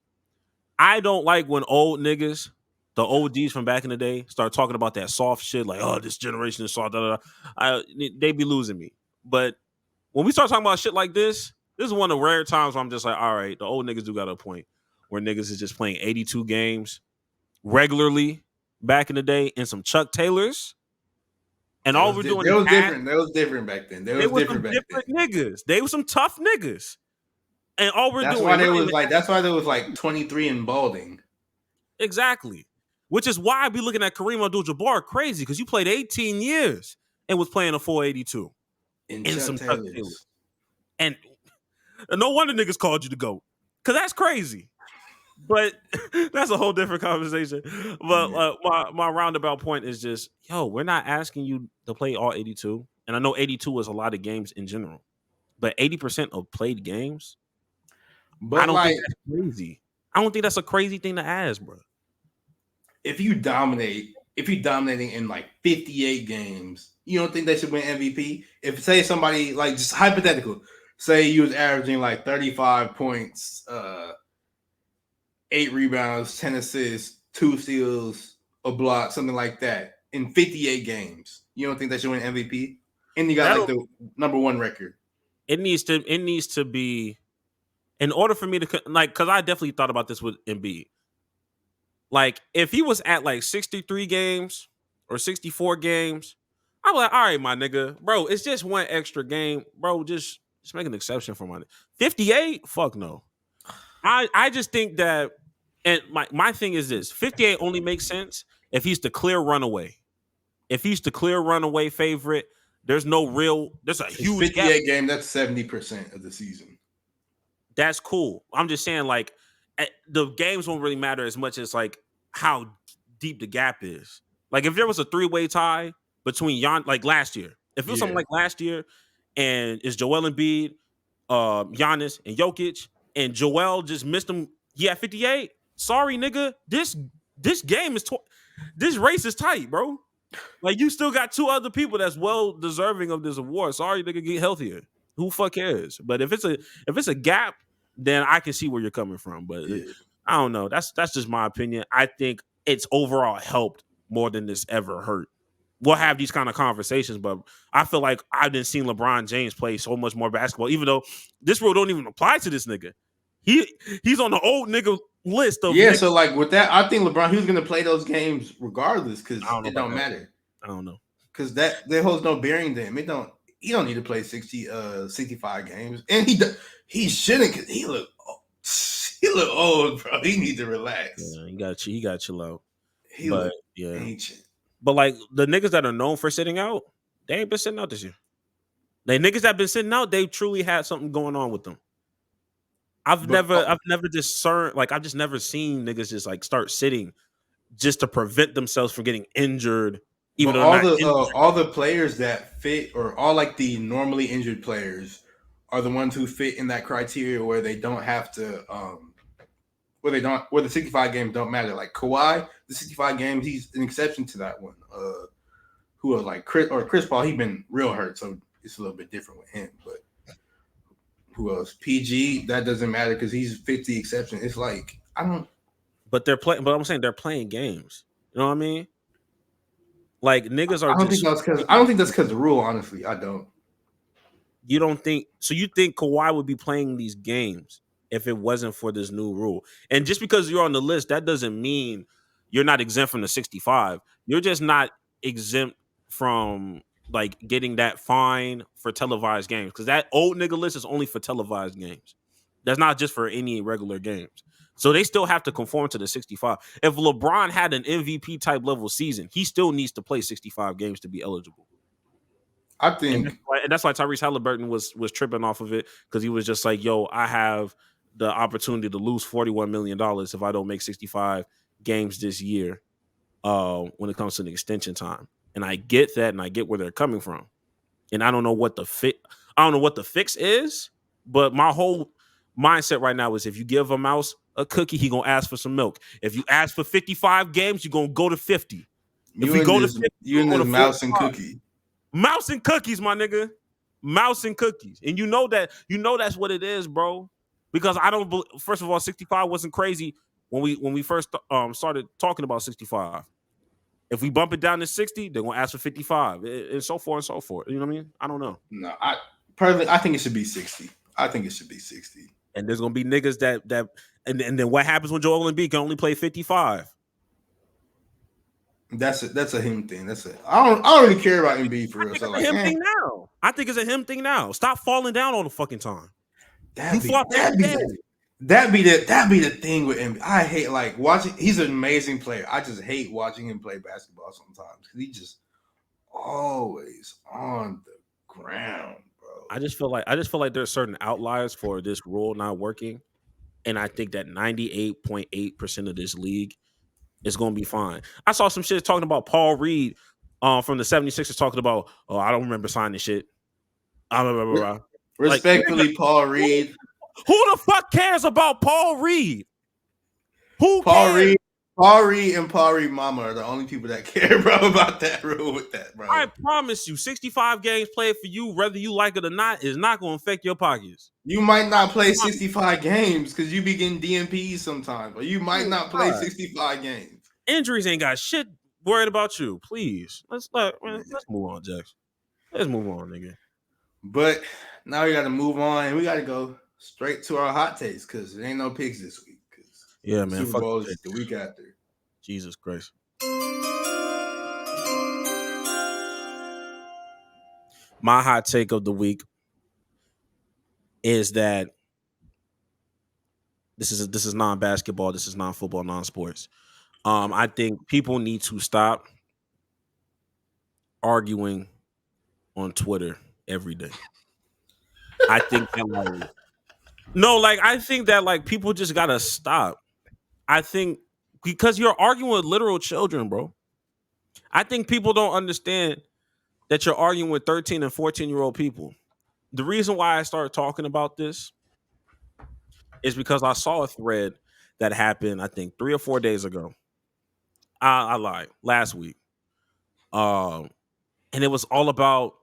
I don't like when old niggas, the OGs from back in the day, start talking about that soft shit, like, oh, this generation is soft. Da, da, da. They be losing me. But when we start talking about shit like this is one of the rare times where I'm just like, all right, the old niggas do got a point where niggas is just playing 82 games regularly back in the day in some Chuck Taylors. And all we're doing is different. That was different back then. That they was were different some back then. different niggas. They were some tough niggas. And all we're That's doing why there was like 23 and balding. Exactly. Which is why I be looking at Kareem Abdul-Jabbar crazy, because you played 18 years and was playing a 482 in some Chuck Chuck Taylors. Taylors. And no wonder niggas called you the GOAT. Because that's crazy. But that's a whole different conversation. But my roundabout point is just, yo, we're not asking you to play all 82. And I know 82 is a lot of games in general. But 80% of played games, but I don't think that's crazy. I don't think that's a crazy thing to ask, bro. If you're dominating in like 58 games, you don't think they should win MVP? If say somebody, like, just hypothetical, say you was averaging like 35 points, 8 rebounds, 10 assists, 2 steals, a block, something like that in 58 games, you don't think they should win MVP? And you got like the number 1 record. It needs to be, in order for me to, like, because I definitely thought about this with Embiid. Like, if he was at like 63 games or 64 games, I'm like, all right, my nigga, bro, it's just one extra game, bro. Just make an exception for my 58. Fuck no. I just think that, and my thing is this: 58 only makes sense if he's the clear runaway. If he's the clear runaway favorite, there's a huge 58 gap. game. That's 70% of the season. That's cool. I'm just saying, like, the games won't really matter as much as like how deep the gap is. Like, if there was a 3-way tie between like last year, if it was something like last year, and it's Joel Embiid, Giannis, and Jokic, and Joel just missed him, he had 58. Sorry, nigga, this game is this race is tight, bro. Like, you still got 2 other people that's well deserving of this award. Sorry, nigga, get healthier. Who fuck cares? But if it's a gap, then I can see where you're coming from. But I don't know. That's just my opinion. I think it's overall helped more than this ever hurt. We'll have these kind of conversations, but I feel like I've been seeing LeBron James play so much more basketball, even though this rule don't even apply to this nigga. He's on the old nigga list of niggas. So like with that, I think LeBron, he's gonna play those games regardless because it don't matter. I don't know. Because that holds no bearing to him. He don't need to play 65 games. And he shouldn't, because he look old, bro. He needs to relax. Yeah, he got to chill out. He look ancient. But like the niggas that are known for sitting out, they ain't been sitting out this year. Like, niggas that been sitting out, they truly had something going on with them. But I've never discerned, like I've just never seen niggas just like start sitting just to prevent themselves from getting injured, even but though they're not injured. all the players that fit, or all like the normally injured players, are the ones who fit in that criteria where they don't have to where the 65 games don't matter. Like Kawhi, the 65 games, he's an exception to that one. Who was like Chris Paul, he been real hurt, so it's a little bit different with him. But who else? PG, that doesn't matter because he's 50 exception. It's like I don't. But they're playing. But I'm saying they're playing games. You know what I mean? Like niggas are I don't think just. that's because I don't think that's because the rule. Honestly, I don't. You don't think so? You think Kawhi would be playing these games if it wasn't for this new rule? And just because you're on the list, that doesn't mean you're not exempt from the 65. You're just not exempt from like getting that fine for televised games, because that old nigga list is only for televised games. That's not just for any regular games. So they still have to conform to the 65. If LeBron had an MVP type level season, he still needs to play 65 games to be eligible. I And think that's why Tyrese Halliburton was tripping off of it, because he was just like, "Yo, I have the opportunity to lose $41 million if I don't make 65 games this year." When it comes to the extension time, and I get that, and I get where they're coming from, and I don't know what the fix is, but my whole mindset right now is if you give a mouse a cookie, he gonna ask for some milk. If you ask for 55 games, you're gonna go to 50. If we go to 50, you and we'll this go to mouse and 45. cookie. Mouse and cookies, my nigga. Mouse and cookies. And you know that's what it is, bro. Because I don't first of all, 65 wasn't crazy when we first started talking about 65. If we bump it down to 60, they're gonna ask for 55, and so forth and so forth. You know what I mean? I don't know. No, I personally I think it should be 60. I think it should be 60. And there's gonna be niggas that and then what happens when Joel Embiid can only play 55? That's a him thing. I don't really care about Embiid for I real. think So it's a like, him thing now. I think it's a him thing now. Stop falling down all the fucking time. You fought every day. That be the thing with him. I hate like watching. He's an amazing player. I just hate watching him play basketball sometimes because he just always on the ground, bro. I just feel like there's certain outliers for this rule not working, and I think that 98.8% of this league is going to be fine. I saw some shit talking about Paul Reed from the 76ers talking about, oh, I don't remember signing shit. I remember. Respectfully, like, Paul Reed. Who the fuck cares about Paul Reed? Who cares? Paul Reed and Paul Reed Mama are the only people that care, bro, about that rule with that, bro. I promise you, 65 games played for you, whether you like it or not, is not going to affect your pockets. You might not play 65 games because you be getting DMPs sometimes, or you might not play 65 games. Injuries ain't got shit worried about you. Please, let's move on, Jax. Let's move on, nigga. But now we got to move on, and we got to go straight to our hot takes because there ain't no picks this week. Yeah, man. Super Bowl is the week after. Jesus Christ. My hot take of the week is that this is non-basketball, this is non-football, non-sports. I think people need to stop arguing on Twitter every day. I think that I think that people just gotta stop. I think because you're arguing with literal children, bro. I think people don't understand that you're arguing with 13 and 14-year-old people. The reason why I started talking about this is because I saw a thread that happened, I think 3 or 4 days ago. I lied, last week. And it was all about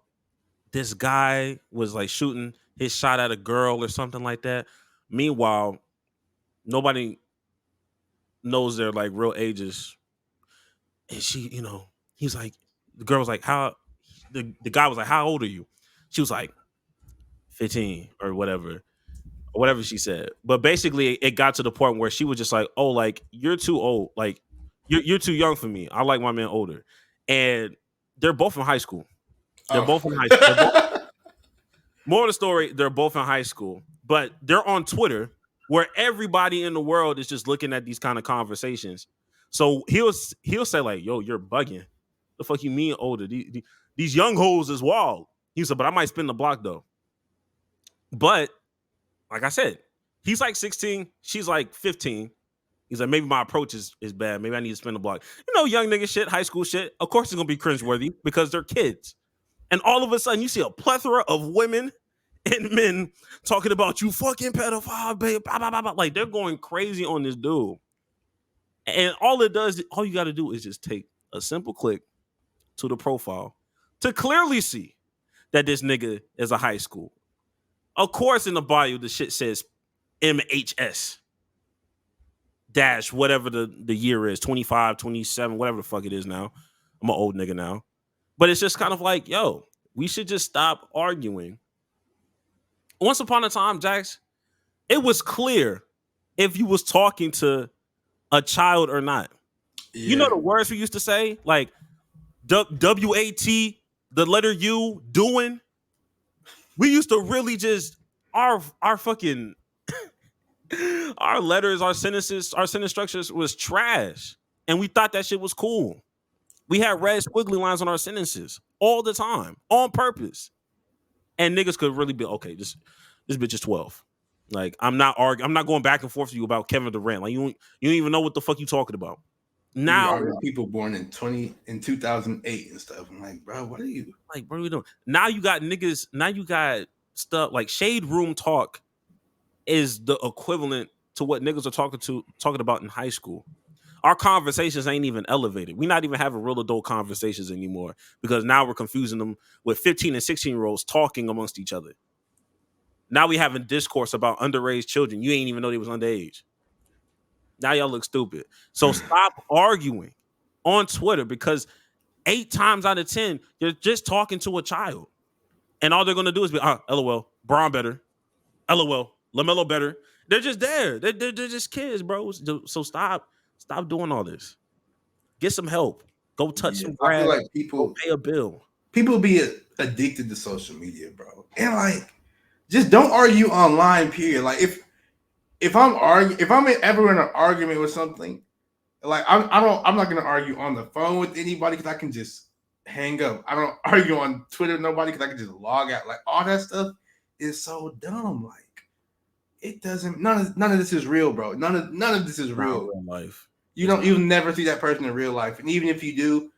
this guy was like shooting his shot at a girl or something like that. Meanwhile, nobody knows their like real ages. And she, he's like, the girl was like, the guy was like, how old are you? She was like, 15 or whatever she said. But basically it got to the point where she was just like, oh, like you're too old. Like you're too young for me. I like my man older. And they're both in high school. They're both in high school. More of the story, they're both in high school, but they're on Twitter where everybody in the world is just looking at these kind of conversations. So he'll say like, yo, you're bugging. The fuck you mean older? These young hoes is wild. He said, but I might spin the block though. But like I said, He's like 16. She's like 15. He's like, maybe my approach is bad. Maybe I need to spin the block. You know, young nigga shit, high school shit. Of course it's gonna be cringeworthy because they're kids. And all of a sudden you see a plethora of women and men talking about you fucking pedophile, babe. Blah, blah, blah, blah. Like they're going crazy on this dude. And all it does, all you gotta do is just take a simple click to the profile to clearly see that this nigga is a high school. Of course, in the bio, the shit says MHS dash whatever the year is, 25, 27, whatever the fuck it is now. I'm an old nigga now. But it's just kind of like, yo, we should just stop arguing. Once upon a time, Jax, it was clear if you was talking to a child or not. Yeah. You know the words we used to say? Like W-A-T, the letter U, doing. We used to really just our fucking our letters, our sentences, our sentence structures was trash. And we thought that shit was cool. We had red squiggly lines on our sentences all the time, on purpose. And niggas could really be, okay, this bitch is 12. Like, I'm not going back and forth with you about Kevin Durant. Like, you don't even know what the fuck you talking about. Now people born in 2008 and stuff. I'm like, bro, what are you? Like, what are we doing? Now you got niggas, now you got stuff like shade room talk is the equivalent to what niggas are talking about in high school. Our conversations ain't even elevated. We're not even having real adult conversations anymore because now we're confusing them with 15 and 16-year-olds talking amongst each other. Now we having discourse about underage children. You ain't even know they was underage. Now y'all look stupid. So stop arguing on Twitter because 8 times out of 10, you're just talking to a child. And all they're going to do is be, LOL, Braun better. LOL, LaMelo better. They're just there. They're just kids, bro. So stop doing all this. Get some help. Go touch some grass. I feel like people pay a bill. People be addicted to social media, bro. And like, just don't argue online, period. Like if I'm ever in an argument with something, like I'm not gonna argue on the phone with anybody because I can just hang up. I don't argue on Twitter with nobody because I can just log out. Like all that stuff is so dumb. Like it doesn't. None of this is real, bro. None of this is real. Real life. You'll never see that person in real life, and even if you do,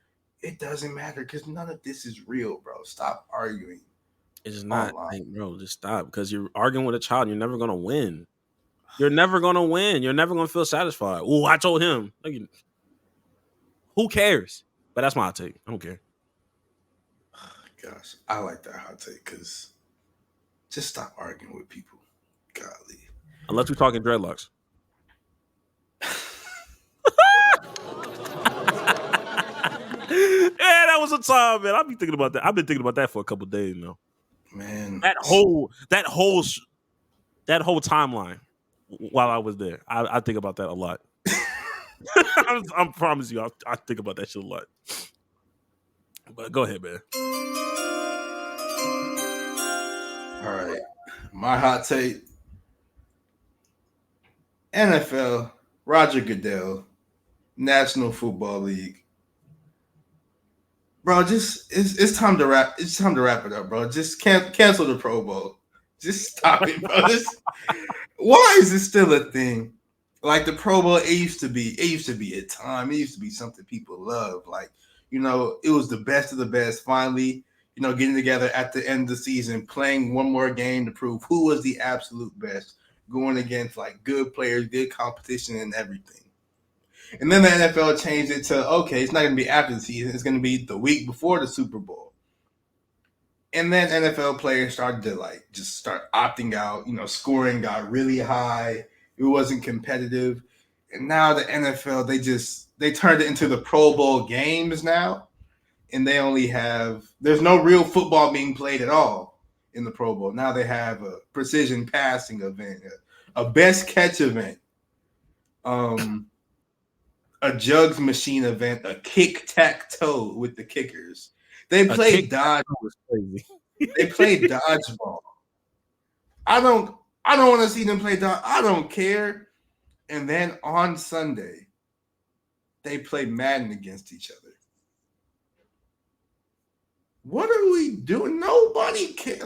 it doesn't matter because none of this is real, bro. Stop arguing. It's not, like, bro. Just stop because you're arguing with a child. You're never gonna win. You're never gonna win. You're never gonna feel satisfied. Oh, I told him. Like, who cares? But that's my hot take. I don't care. Gosh, I like that hot take because just stop arguing with people. Golly. Unless we're talking dreadlocks. Yeah, that was a time, man. I've been thinking about that. I've been thinking about that for a couple of days now. Man, that whole timeline while I was there, I think about that a lot. I promise you, I think about that shit a lot. But go ahead, man. All right, my hot take: NFL, Roger Goodell, National Football League. Bro, just it's time to wrap. It's time to wrap it up, bro. Just cancel the Pro Bowl. Just stop it, bro. Why is this still a thing? Like the Pro Bowl, it used to be a time. It used to be something people love. Like, you know, it was the best of the best. Finally, you know, getting together at the end of the season, playing one more game to prove who was the absolute best, going against like good players, good competition, and everything. And then the NFL changed it to, okay, it's not going to be after the season. It's going to be the week before the Super Bowl. And then NFL players started to like just start opting out. You know, scoring got really high. It wasn't competitive. And now the NFL, they turned it into the Pro Bowl games now. And they only there's no real football being played at all in the Pro Bowl. Now they have a precision passing event, a best catch event. A jugs machine event, a kick-tack-toe with the kickers. They played dodgeball. They played dodgeball. I don't want to see them play dodgeball. I don't care. And then on Sunday, they play Madden against each other. What are we doing? Nobody can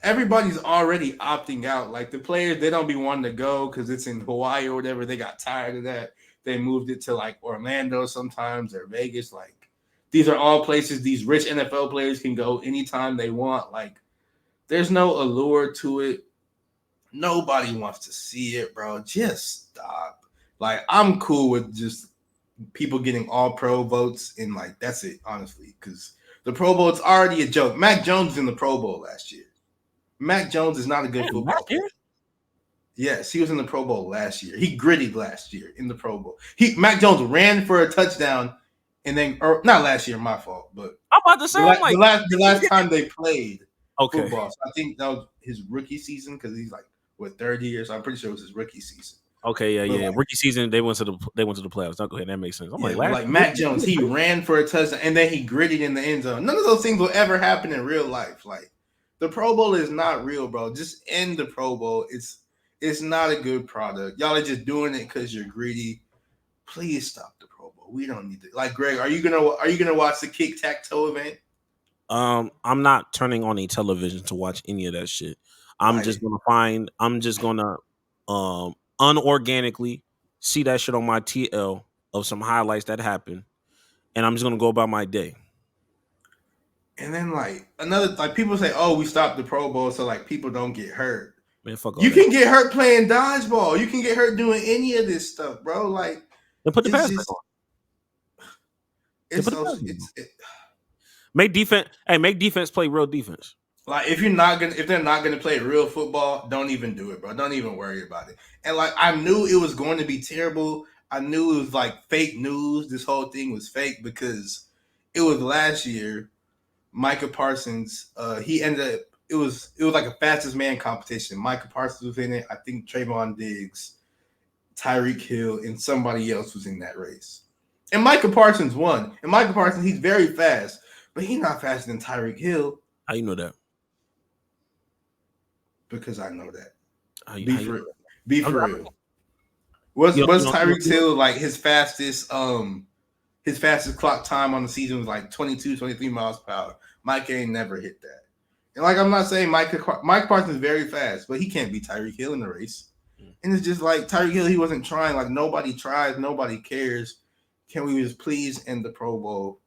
everybody's already opting out. Like the players, they don't be wanting to go because it's in Hawaii or whatever. They got tired of that. They moved it to like Orlando sometimes or Vegas. Like these are all places these rich NFL players can go anytime they want. Like there's no allure to it. Nobody wants to see it, bro. Just stop. Like I'm cool with just people getting all pro votes and like that's it, honestly, because the Pro Bowl it's already a joke. Mac Jones was in the Pro Bowl last year. Mac Jones is not a good Damn, football last year? player. Yes, he was in the Pro Bowl last year. He gritted last year in the Pro Bowl. Mac Jones ran for a touchdown, and then or not last year, my fault, but I'm about to say, I'm like, the last time they played okay, football, so I think that was his rookie season because he's like what 30 years. So I'm pretty sure it was his rookie season. okay, yeah, But yeah. like, Rookie season, they went to the playoffs. Now, go ahead, that makes sense. I'm yeah, like, but last like year, Mac Jones, he ran for a touchdown and then he gritted in the end zone. None of those things will ever happen in real life. Like the Pro Bowl is not real, bro. Just end the Pro Bowl. It's not a good product. Y'all are just doing it because you're greedy. Please stop the Pro Bowl. We don't need to. Like Greg, are you gonna watch the kick tack toe event? I'm not turning on a television to watch any of that shit. Like, I'm just gonna unorganically see that shit on my TL of some highlights that happened, and I'm just gonna go about my day. and then like another like people say, oh, we stopped the Pro Bowl so like people don't get hurt. Man, fuck all You that. can get hurt playing dodgeball. You can get hurt doing any of this stuff, bro. Like Then put the it's pass back just on. Then it's put the so pass back on. it's it, Make defense. Hey, make defense play real defense. like if they're not gonna play real football, don't even do it, bro. Don't even worry about it. And like I knew it was going to be terrible. I knew it was like fake news. This whole thing was fake because it was last year. Micah Parsons, he ended up it was like a fastest man competition. Micah Parsons was in it. I think Trayvon Diggs, Tyreek Hill, and somebody else was in that race. And Micah Parsons won. And Micah Parsons, he's very fast, but he's not faster than Tyreek Hill How you know that? because I know that. How Be you for know be that? for real. Was You Tyreek know, Hill like his fastest clock time on the season was like 22, 23 miles per hour. Mike ain't never hit that. And like I'm not saying Mike Parsons is very fast, but he can't beat Tyreek Hill in the race. And it's just like Tyreek Hill, he wasn't trying. Like nobody tries, nobody cares. Can we just please end the Pro Bowl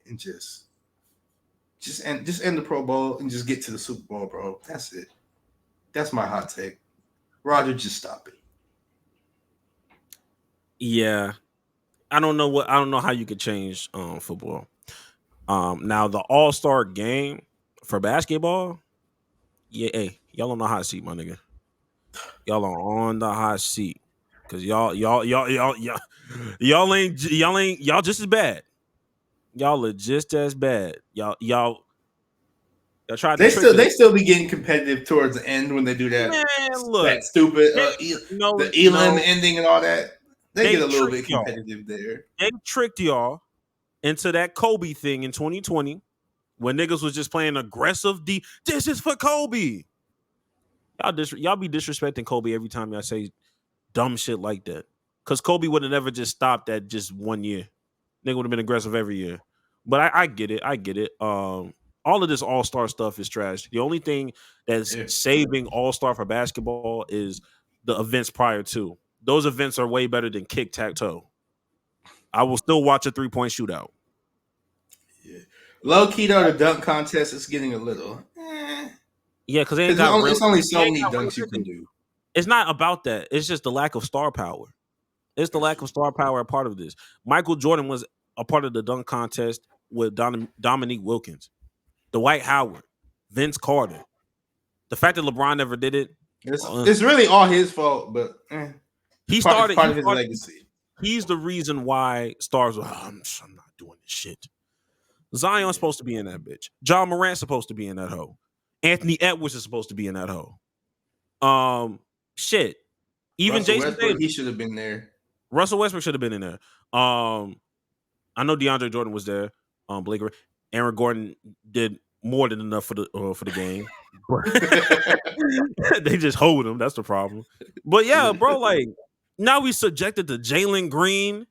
and just end the Pro Bowl and just get to the Super Bowl, bro? That's it. That's my hot take. Roger, just stop it. Yeah, I don't know how you could change football. Now the All Star game for basketball, yeah, hey, y'all on the hot seat, my nigga. Y'all are on the hot seat because y'all just as bad. Y'all are just as bad. Y'all tried to trick us. They still be getting competitive towards the end when they do Man, look, that stupid they, no, the Elam no, ending and all that. They they get a little tricked bit y'all. competitive there. They tricked y'all into that Kobe thing in 2020 when niggas was just playing aggressive deep. This is for Kobe. Y'all be disrespecting Kobe every time y'all say dumb shit like that. Cause Kobe would have never just stopped at just 1 year. Nigga would have been aggressive every year. But I get it. I get it. All of this all-star stuff is trash. The only thing that's Yeah. saving all-star for basketball is the events prior to. Those events are way better than kick-tack-toe. I will still watch a 3-point shootout. Yeah. Low key though, the dunk contest is getting a little. Yeah, because Because it's only so many dunks you can do. it's not about that. It's just the lack of star power. It's the lack of star power a part of this. Michael Jordan was a part of the dunk contest with Dominique Wilkins, Dwight Howard, Vince Carter. The fact that LeBron never did it, It's really all his fault, but he it's started. part of his legacy. He's the reason why stars were. I'm not doing this shit. Zion's supposed to be in that bitch. John Morant's supposed to be in that hoe. Anthony Edwards is supposed to be in that hoe. Shit. Even Russell Jason Westbrook, Tatum. he should have been there. Russell Westbrook should have been in there. I know DeAndre Jordan was there. Blake, Aaron Gordon did more than enough for the game. They just hold him. That's the problem. But yeah, bro, like now we subjected to Jalen Green,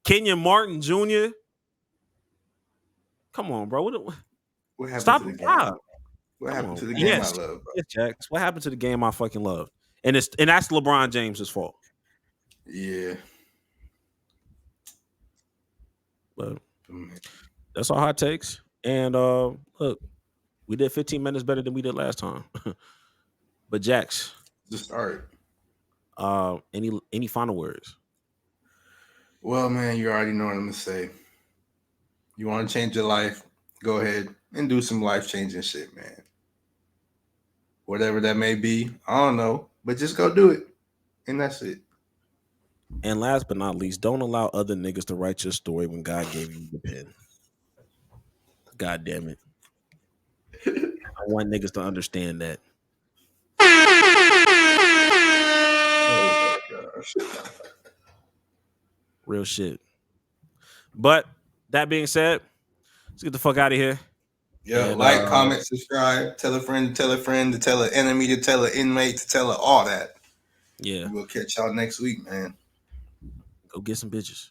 Kenyon Martin Jr. Come on, bro. What happened Stop to the and game? stop. What Come happened on. to the game I Yes. love, bro? Yes, Jax. What happened to the game I fucking love? And that's LeBron James's fault. Yeah. But Man. that's our hot takes. And look, we did 15 minutes better than we did last time. But Jax, Just start. any final words? Well, man, you already know what I'm gonna say. You want to change your life? Go ahead and do some life changing shit, man. Whatever that may be, I don't know, but just go do it, and that's it. And last but not least, don't allow other niggas to write your story when God gave you the pen. God damn it. I want niggas to understand that. Oh my gosh. Real shit. But that being said, let's get the fuck out of here. Yeah, And like, comment, subscribe, tell a friend, to tell a friend, to tell an enemy, to tell an inmate, to tell her all that. yeah, We'll catch y'all next week, man. go get some bitches.